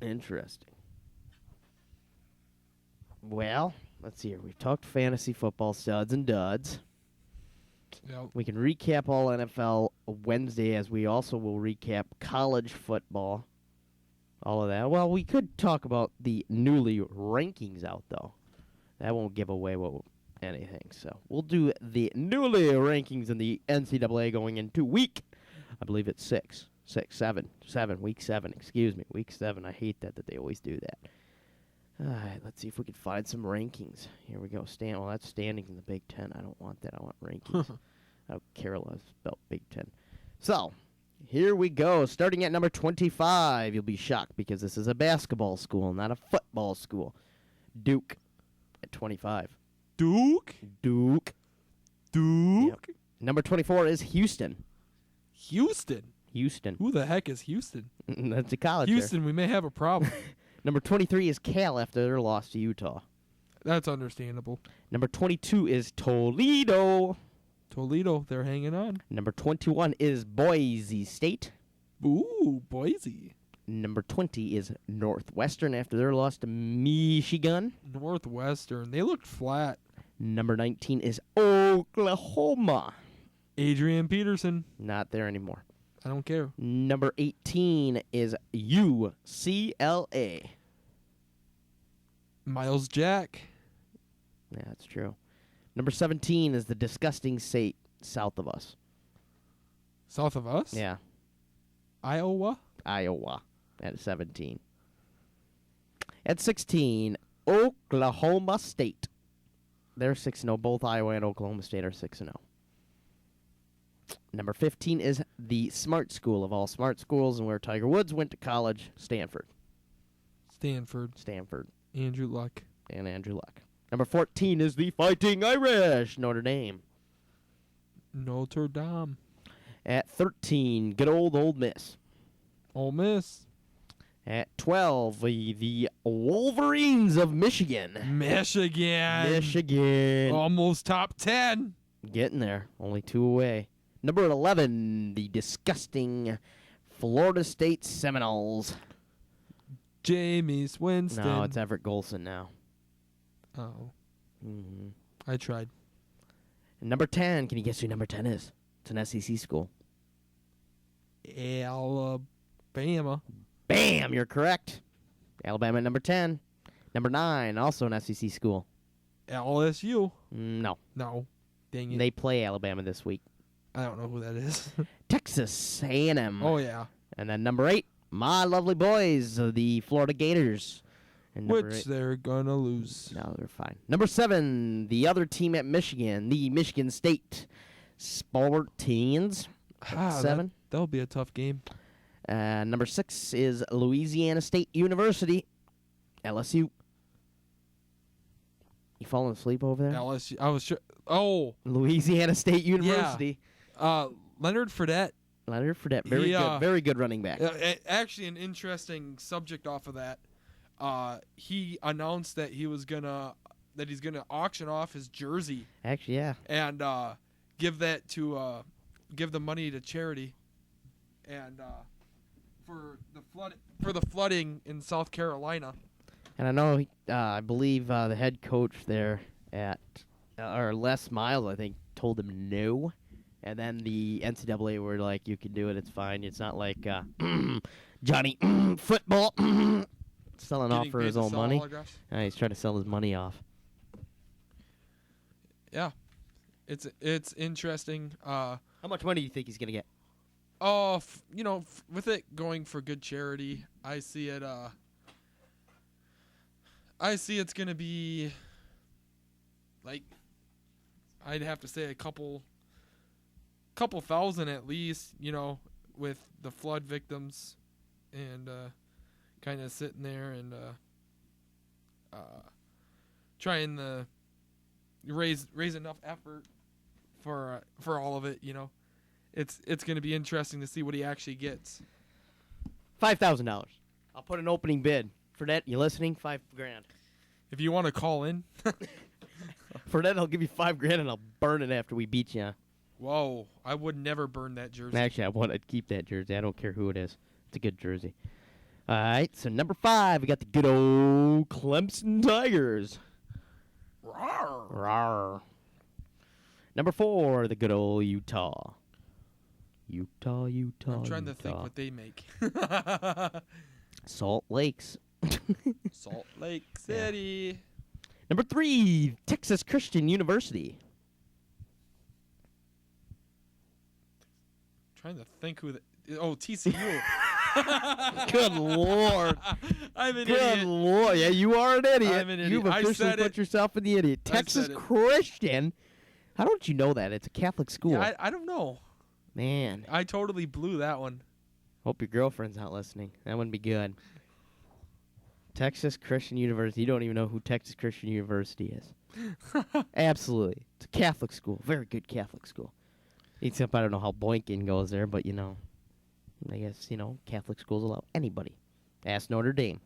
Interesting. Well, let's see here. We've talked fantasy football studs and duds. Yep. We can recap all NFL Wednesday, as we also will recap college football. All of that. Well, we could talk about the newly rankings out, though. That won't give away anything. So we'll do the newly rankings in the NCAA going into week, I believe it's week 7, excuse me. Week 7. I hate that they always do that. All right, let's see if we can find some rankings. Here we go. Well, that's standings in the Big Ten. I don't want that. I want rankings. I don't care less about Big Ten. So, here we go. Starting at number 25. You'll be shocked because this is a basketball school, not a football school. Duke at 25. Duke? Duke. Yep. Number 24 is Houston. Houston? Houston. Who the heck is Houston? That's a college there. Houston, we may have a problem. Number 23 is Cal after their loss to Utah. That's understandable. Number 22 is Toledo. Toledo, they're hanging on. Number 21 is Boise State. Ooh, Boise. Number 20 is Northwestern after their loss to Michigan. Northwestern, they looked flat. Number 19 is Oklahoma. Adrian Peterson. Not there anymore. I don't care. Number 18 is UCLA. Miles Jack. Yeah, that's true. Number 17 is the disgusting state south of us. South of us? Yeah, Iowa? Iowa at 17. At 16, Oklahoma State. They're 6-0. Both Iowa and Oklahoma State are 6-0. Number 15 is the smart school of all smart schools and where Tiger Woods went to college, Stanford. Stanford. Andrew Luck. And Andrew Luck. Number 14 is the Fighting Irish, Notre Dame. Notre Dame. At 13, good old Ole Miss. Ole Miss. At 12, the Wolverines of Michigan. Michigan. Almost top 10. Getting there. Only 2 away. Number 11, the disgusting Florida State Seminoles. Jameis Winston. No, it's Everett Golson now. Oh. Mm-hmm. I tried. And number 10, can you guess who number 10 is? It's an SEC school. Alabama. Bam, you're correct. Alabama at number 10. Number 9, also an SEC school. LSU. No. No. Dang it. They play Alabama this week. I don't know who that is. Texas A&M. Oh, yeah. And then number 8, my lovely boys, the Florida Gators. And Which they're going to lose. No, they're fine. Number 7, the other team at Michigan, the Michigan State Spartans. 7. That'll be a tough game. Number 6 is Louisiana State University, LSU. You falling asleep over there? LSU. I was sure. Oh. Louisiana State University. Leonard Fournette. Leonard Fournette. Very good running back. Actually, an interesting subject off of that. He announced that he's gonna auction off his jersey. Actually, yeah. And give that to give the money to charity. And for the flooding in South Carolina. And I know I believe the head coach there at or Les Miles, I think, told him no. And then the NCAA were like, you can do it, it's fine. It's not like Johnny football selling off for his own money. He's trying to sell his money off. Yeah. It's interesting. How much money do you think he's going to get? Oh, with it going for good charity, I see it it's going to be like I'd have to say a couple thousand at least, with the flood victims and kind of sitting there and trying to raise enough effort for all of it, It's going to be interesting to see what he actually gets. $5,000. I'll put an opening bid. Fournette, you listening? $5,000. If you want to call in. Fournette, I'll give you $5,000 and I'll burn it after we beat you. Whoa, I would never burn that jersey. Actually, I want to keep that jersey. I don't care who it is. It's a good jersey. All right, so number 5, we got the good old Clemson Tigers. Rawr. Rawr. Number 4, the good old Utah. Utah. I'm trying to think Utah. what they make. Salt Lakes. Salt Lake City. Number 3, Texas Christian University. Trying to think who TCU. Good Lord. I'm an Good idiot. Lord. Yeah, you are an idiot. I'm an idiot. You've I officially said put it. yourself in the idiot. I Texas said it. Christian. How don't you know that? It's a Catholic school. Yeah, I don't know. Man, I totally blew that one. hope your girlfriend's not listening. That wouldn't be good. Texas Christian University. You don't even know who Texas Christian University is. Absolutely. It's a Catholic school. Very good Catholic school. Except I don't know how Boykin goes there, but, I guess, Catholic schools allow anybody. Ask Notre Dame.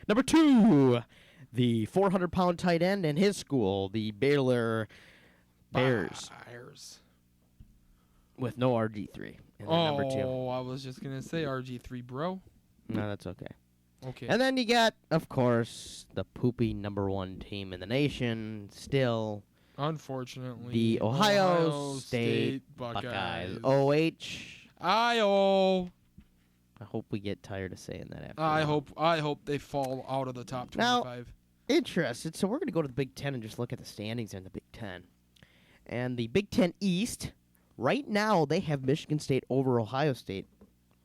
Number 2, the 400-pound tight end in his school, the Baylor Bears, Bears. with no RG3. And then number 2. Oh, I was just going to say RG3, bro. No, that's okay. Okay. And then you got, of course, the poopy number 1 team in the nation, still Unfortunately, the Ohio State Buckeyes. Buckeyes. OH. I-O. I hope we get tired of saying that after I a while. hope they fall out of the top Now- 25. Interested. So we're going to go to the Big Ten and just look at the standings in the Big Ten. And the Big Ten East, right now, they have Michigan State over Ohio State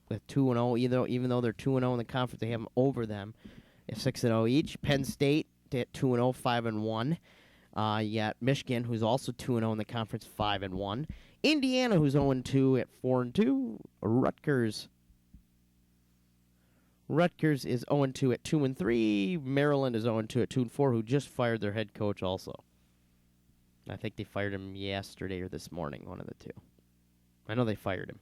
with 2-0. Even though they're 2-0 in the conference, they have them over them at 6-0 each. Penn State at 2-0, 5-1. You got Michigan, who's also 2-0 in the conference, 5-1. Indiana, who's 0-2 at 4-2. Rutgers is 0-2 at 2-3. Maryland is 0-2 at 2-4, who just fired their head coach also. I think they fired him yesterday or this morning, one of the two. I know they fired him.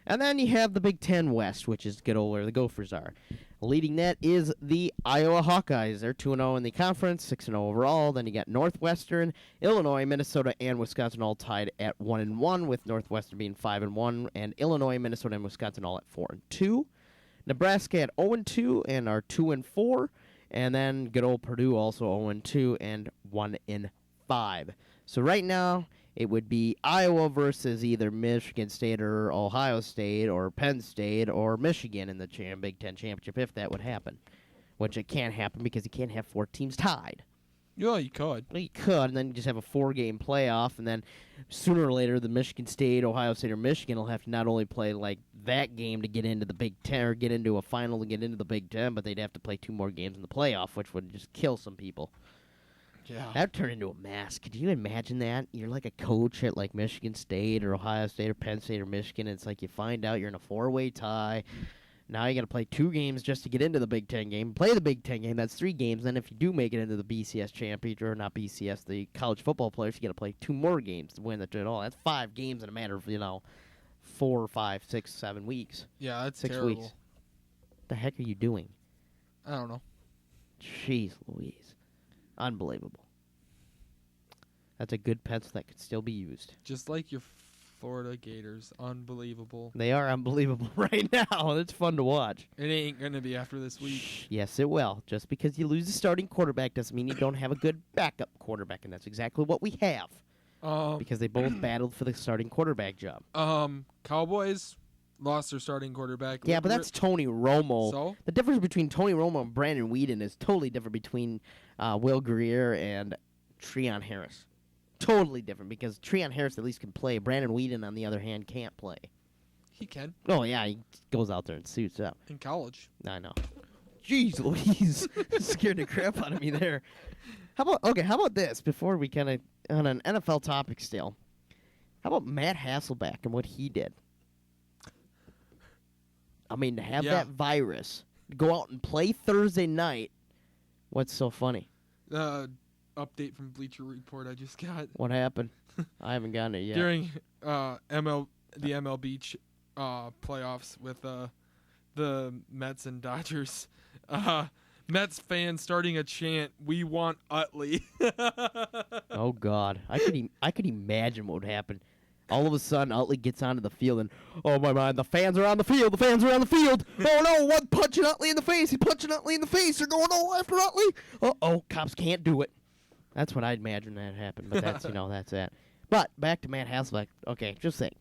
And then you have the Big Ten West, which is good old where the Gophers are. Leading that is the Iowa Hawkeyes. They're 2-0 in the conference, 6-0 overall. Then you got Northwestern, Illinois, Minnesota, and Wisconsin all tied at 1-1, with Northwestern being 5-1, and Illinois, Minnesota, and Wisconsin all at 4-2. Nebraska at 0-2 and are 2-4, and then good old Purdue also 0-2 and 1-5. So right now, it would be Iowa versus either Michigan State or Ohio State or Penn State or Michigan in the Big Ten Championship if that would happen, which it can't happen because you can't have 4 teams tied. Yeah, you could. Well, you could, and then you just have a 4-game playoff, and then sooner or later, the Michigan State, Ohio State, or Michigan will have to not only play like that game to get into the Big Ten or get into a final to get into the Big Ten, but they'd have to play 2 more games in the playoff, which would just kill some people. Yeah. That would turn into a mess. Could you imagine that? You're like a coach at like Michigan State or Ohio State or Penn State or Michigan, and it's like you find out you're in a 4-way tie. Now you got to play 2 games just to get into the Big Ten game. Play the Big Ten game. That's 3 games. Then if you do make it into the BCS championship, or not BCS, the college football players, you got to play 2 more games to win the title. That's 5 games in a matter of 4, 5, 6, 7 weeks. Yeah, that's 6 terrible. weeks. What the heck are you doing? I don't know. Jeez Louise. Unbelievable. That's a good pencil that could still be used. Just like your Florida Gators. Unbelievable. They are unbelievable right now. It's fun to watch. It ain't going to be after this week. Yes, it will. Just because you lose the starting quarterback doesn't mean you don't have a good backup quarterback, and that's exactly what we have. Because they both battled for the starting quarterback job. Cowboys lost their starting quarterback. Yeah, but that's Tony Romo. So? The difference between Tony Romo and Brandon Weeden is totally different between Will Greer and Treon Harris. Totally different, because Treon Harris at least can play. Brandon Weeden, on the other hand, can't play. He can. Oh, yeah, he goes out there and suits up. In college. I know. Jeez Louise. Scared the crap out of me there. How about this, before we kind of, on an NFL topic still. How about Matt Hasselbeck and what he did? I mean, to have that virus, go out and play Thursday night, what's so funny? Update from Bleacher Report I just got. What happened? I haven't gotten it yet. During the MLB playoffs with the Mets and Dodgers, Mets fans starting a chant, "We want Utley." Oh God, I could imagine what would happen. All of a sudden, Utley gets onto the field, and oh my God, the fans are on the field. The fans are on the field. Oh no, one punching Utley in the face. He's punching Utley in the face. They're going all after Utley. Oh, cops can't do it. That's what I'd imagine that happened, but that's that's that. But back to Matt Hasselbeck. Okay, just saying.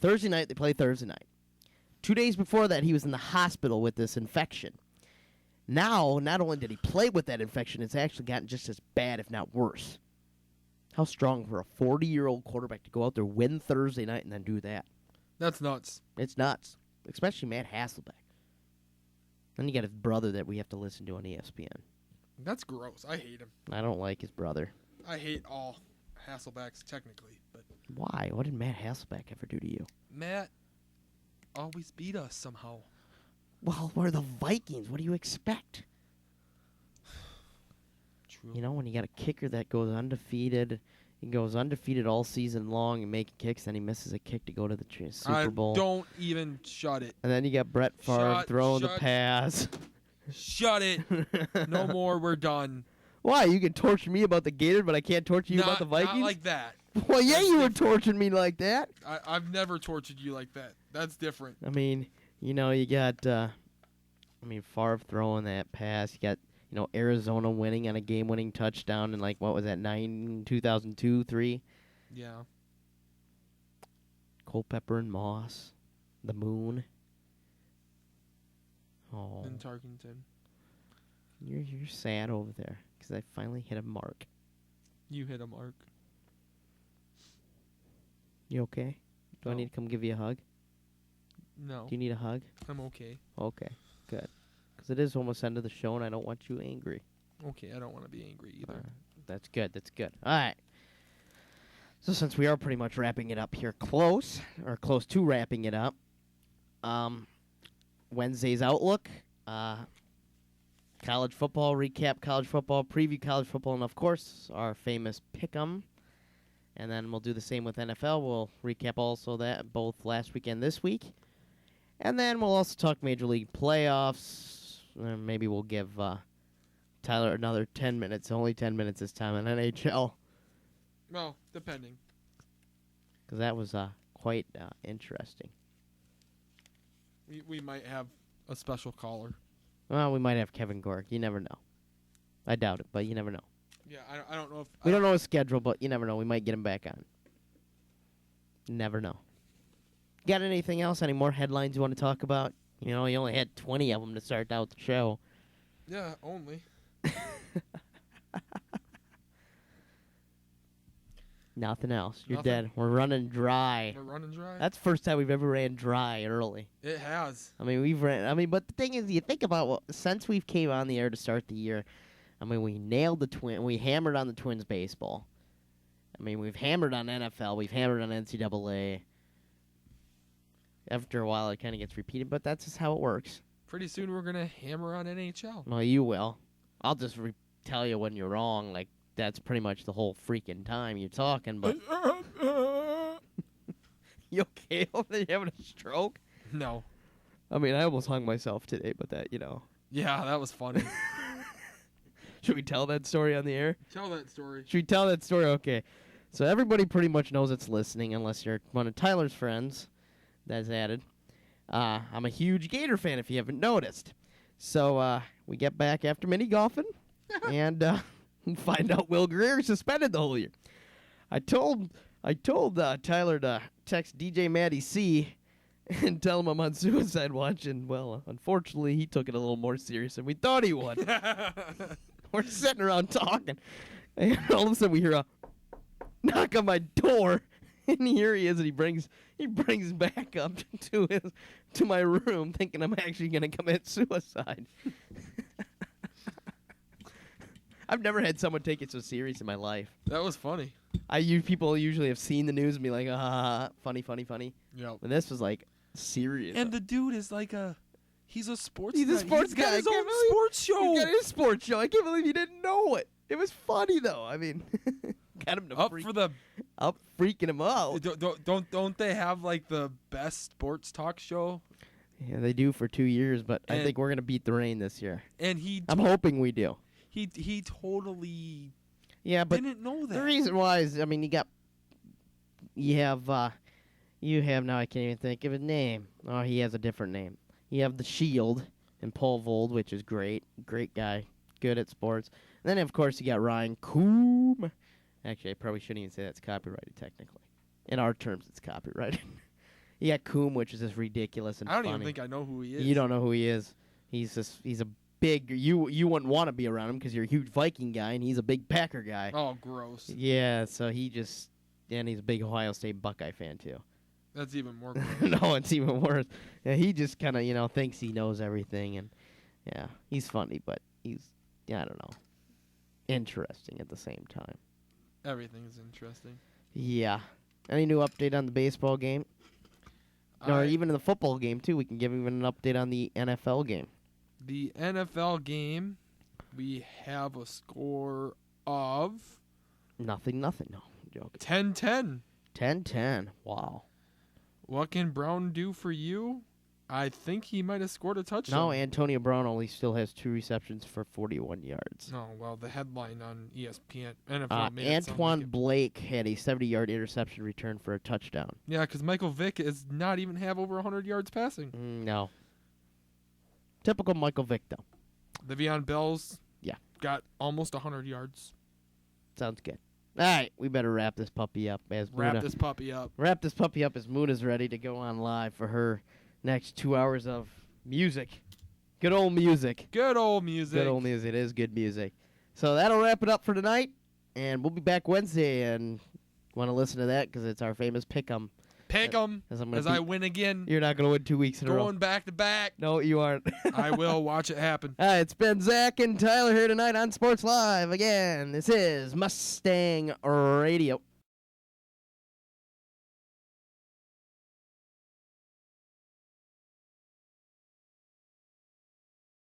Thursday night, they play Thursday night. 2 days before that, he was in the hospital with this infection. Now, not only did he play with that infection, it's actually gotten just as bad, if not worse. How strong for a 40-year-old quarterback to go out there, win Thursday night, and then do that? That's nuts. It's nuts, especially Matt Hasselbeck. Then you got his brother that we have to listen to on ESPN. That's gross. I hate him. I don't like his brother. I hate all Hasselbecks technically, but Why? What did Matt Hasselbeck ever do to you? Matt always beat us somehow. Well, we're the Vikings. What do you expect? True. You know, when you got a kicker that goes undefeated, he goes undefeated all season long and making kicks, then he misses a kick to go to the Super Bowl. Don't even shut it. And then you got Brett Favre throwing the shut. pass. Shut it. No more. We're done. Why? You can torture me about the Gators, but I can't torture you about the Vikings? Not like that. Well, yeah, That's you were different. torturing me like that. I've never tortured you like that. That's different. I mean, you know, you got, Favre throwing that pass. You got, Arizona winning on a game-winning touchdown in, what was that, 2002, 3? Yeah. Culpepper and Moss. The moon. Oh, In Tarkington. you're sad over there because I finally hit a mark. You hit a mark. You okay? Do I No. need to come give you a hug? No. Do you need a hug? I'm okay. Okay, good. Because it is almost end of the show, and I don't want you angry. Okay, I don't want to be angry either. That's good. That's good. All right. So since we are pretty much wrapping it up here, close to wrapping it up, Wednesday's Outlook, college football, recap college football, preview college football, and of course, our famous Pick'em. And then we'll do the same with NFL. We'll recap also that both last week and this week. And then we'll also talk Major League playoffs. Maybe we'll give Tyler another 10 minutes, only 10 minutes this time in NHL. Well, depending. Because that was quite interesting. We might have a special caller. Well, we might have Kevin Gork. You never know. I doubt it, but you never know. Yeah, I don't know if... We don't know his schedule, but you never know. We might get him back on. Never know. Got anything else? Any more headlines you want to talk about? You only had 20 of them to start out the show. Yeah, only. Nothing else. You're Nothing. dead. We're running dry. We're running dry. That's the first time we've ever ran dry early. It has. We've ran. But the thing is, you think about since we've came on the air to start the year, we nailed the Twins. We hammered on the Twins baseball. We've hammered on NFL. We've hammered on NCAA. After a while, it kind of gets repeated, but that's just how it works. Pretty soon we're going to hammer on NHL. Well, you will. I'll just tell you when you're wrong. That's pretty much the whole freaking time you're talking, but... You okay over there? You having a stroke? No. I almost hung myself today, but that, Yeah, that was funny. Should we tell that story on the air? Tell that story. Should we tell that story? Okay. So everybody pretty much knows it's listening, unless you're one of Tyler's friends that's added. I'm a huge Gator fan, if you haven't noticed. So we get back after mini golfing and find out Will Greer is suspended the whole year. I told Tyler to text DJ Matty C and tell him I'm on suicide watch, and well, unfortunately, he took it a little more serious than we thought he would. We're sitting around talking, and all of a sudden we hear a knock on my door, and here he is, and he brings back up to my room, thinking I'm actually gonna commit suicide. I've never had someone take it so serious in my life. That was funny. People usually have seen the news and be like, funny. Yep. And this was serious. And the dude is he's a sports He's a guy. sports He's guy. got I his can't own believe- sports show. He got his sports show. I can't believe you didn't know it. It was funny though. Got him to up freaking him out. Don't they have the best sports talk show? Yeah, they do for 2 years, but I And- think we're gonna beat the rain this year. And I'm hoping we do. he totally Yeah, but didn't know that. the reason why is, you have You have now. I can't even think of his name. Oh, he has a different name. You have the Shield and Paul Vold, which is great. Great guy. Good at sports. And then, of course, you got Ryan Coom. Actually, I probably shouldn't even say that's copyrighted, technically. In our terms, it's copyrighted. You got Coom, which is just ridiculous and I don't funny. even think I know who he is. You don't know who he is. He's a big. You wouldn't want to be around him because you're a huge Viking guy, and he's a big Packer guy. Oh, gross. Yeah, so and he's a big Ohio State Buckeye fan too. That's even more gross. No, it's even worse. Yeah, he just kind of thinks he knows everything, and yeah, he's funny, but he's I don't know, interesting at the same time. Everything is interesting. Yeah. Any new update on the baseball game? Or even in the football game, too. We can give even an update on the NFL game. The NFL game, we have a score of... Nothing. No, I'm joking. 10-10. 10-10. Wow. What can Brown do for you? I think he might have scored a touchdown. No, Antonio Brown only still has 2 receptions for 41 yards. No, well, the headline on ESPN, NFL made it sound Antoine like it. Blake had a 70-yard interception return for a touchdown. Yeah, because Michael Vick is not even have over 100 yards passing. No. Typical Michael Vick, though. Le'Veon Bell's Yeah. got almost 100 yards. Sounds good. All right, we better wrap this puppy up as Wrap this puppy up. Wrap this puppy up as Muna's ready to go on live for her next 2 hours of music. Good old music. Good old music. Good old music. It is good music. So that'll wrap it up for tonight, and we'll be back Wednesday, and want to listen to that because it's our famous Pick'em. Pick 'em as I win again. You're not going to win 2 weeks in a row. Going back to back. No, you aren't. I will watch it happen. It's been Zach and Tyler here tonight on Sports Live. Again, this is Mustang Radio.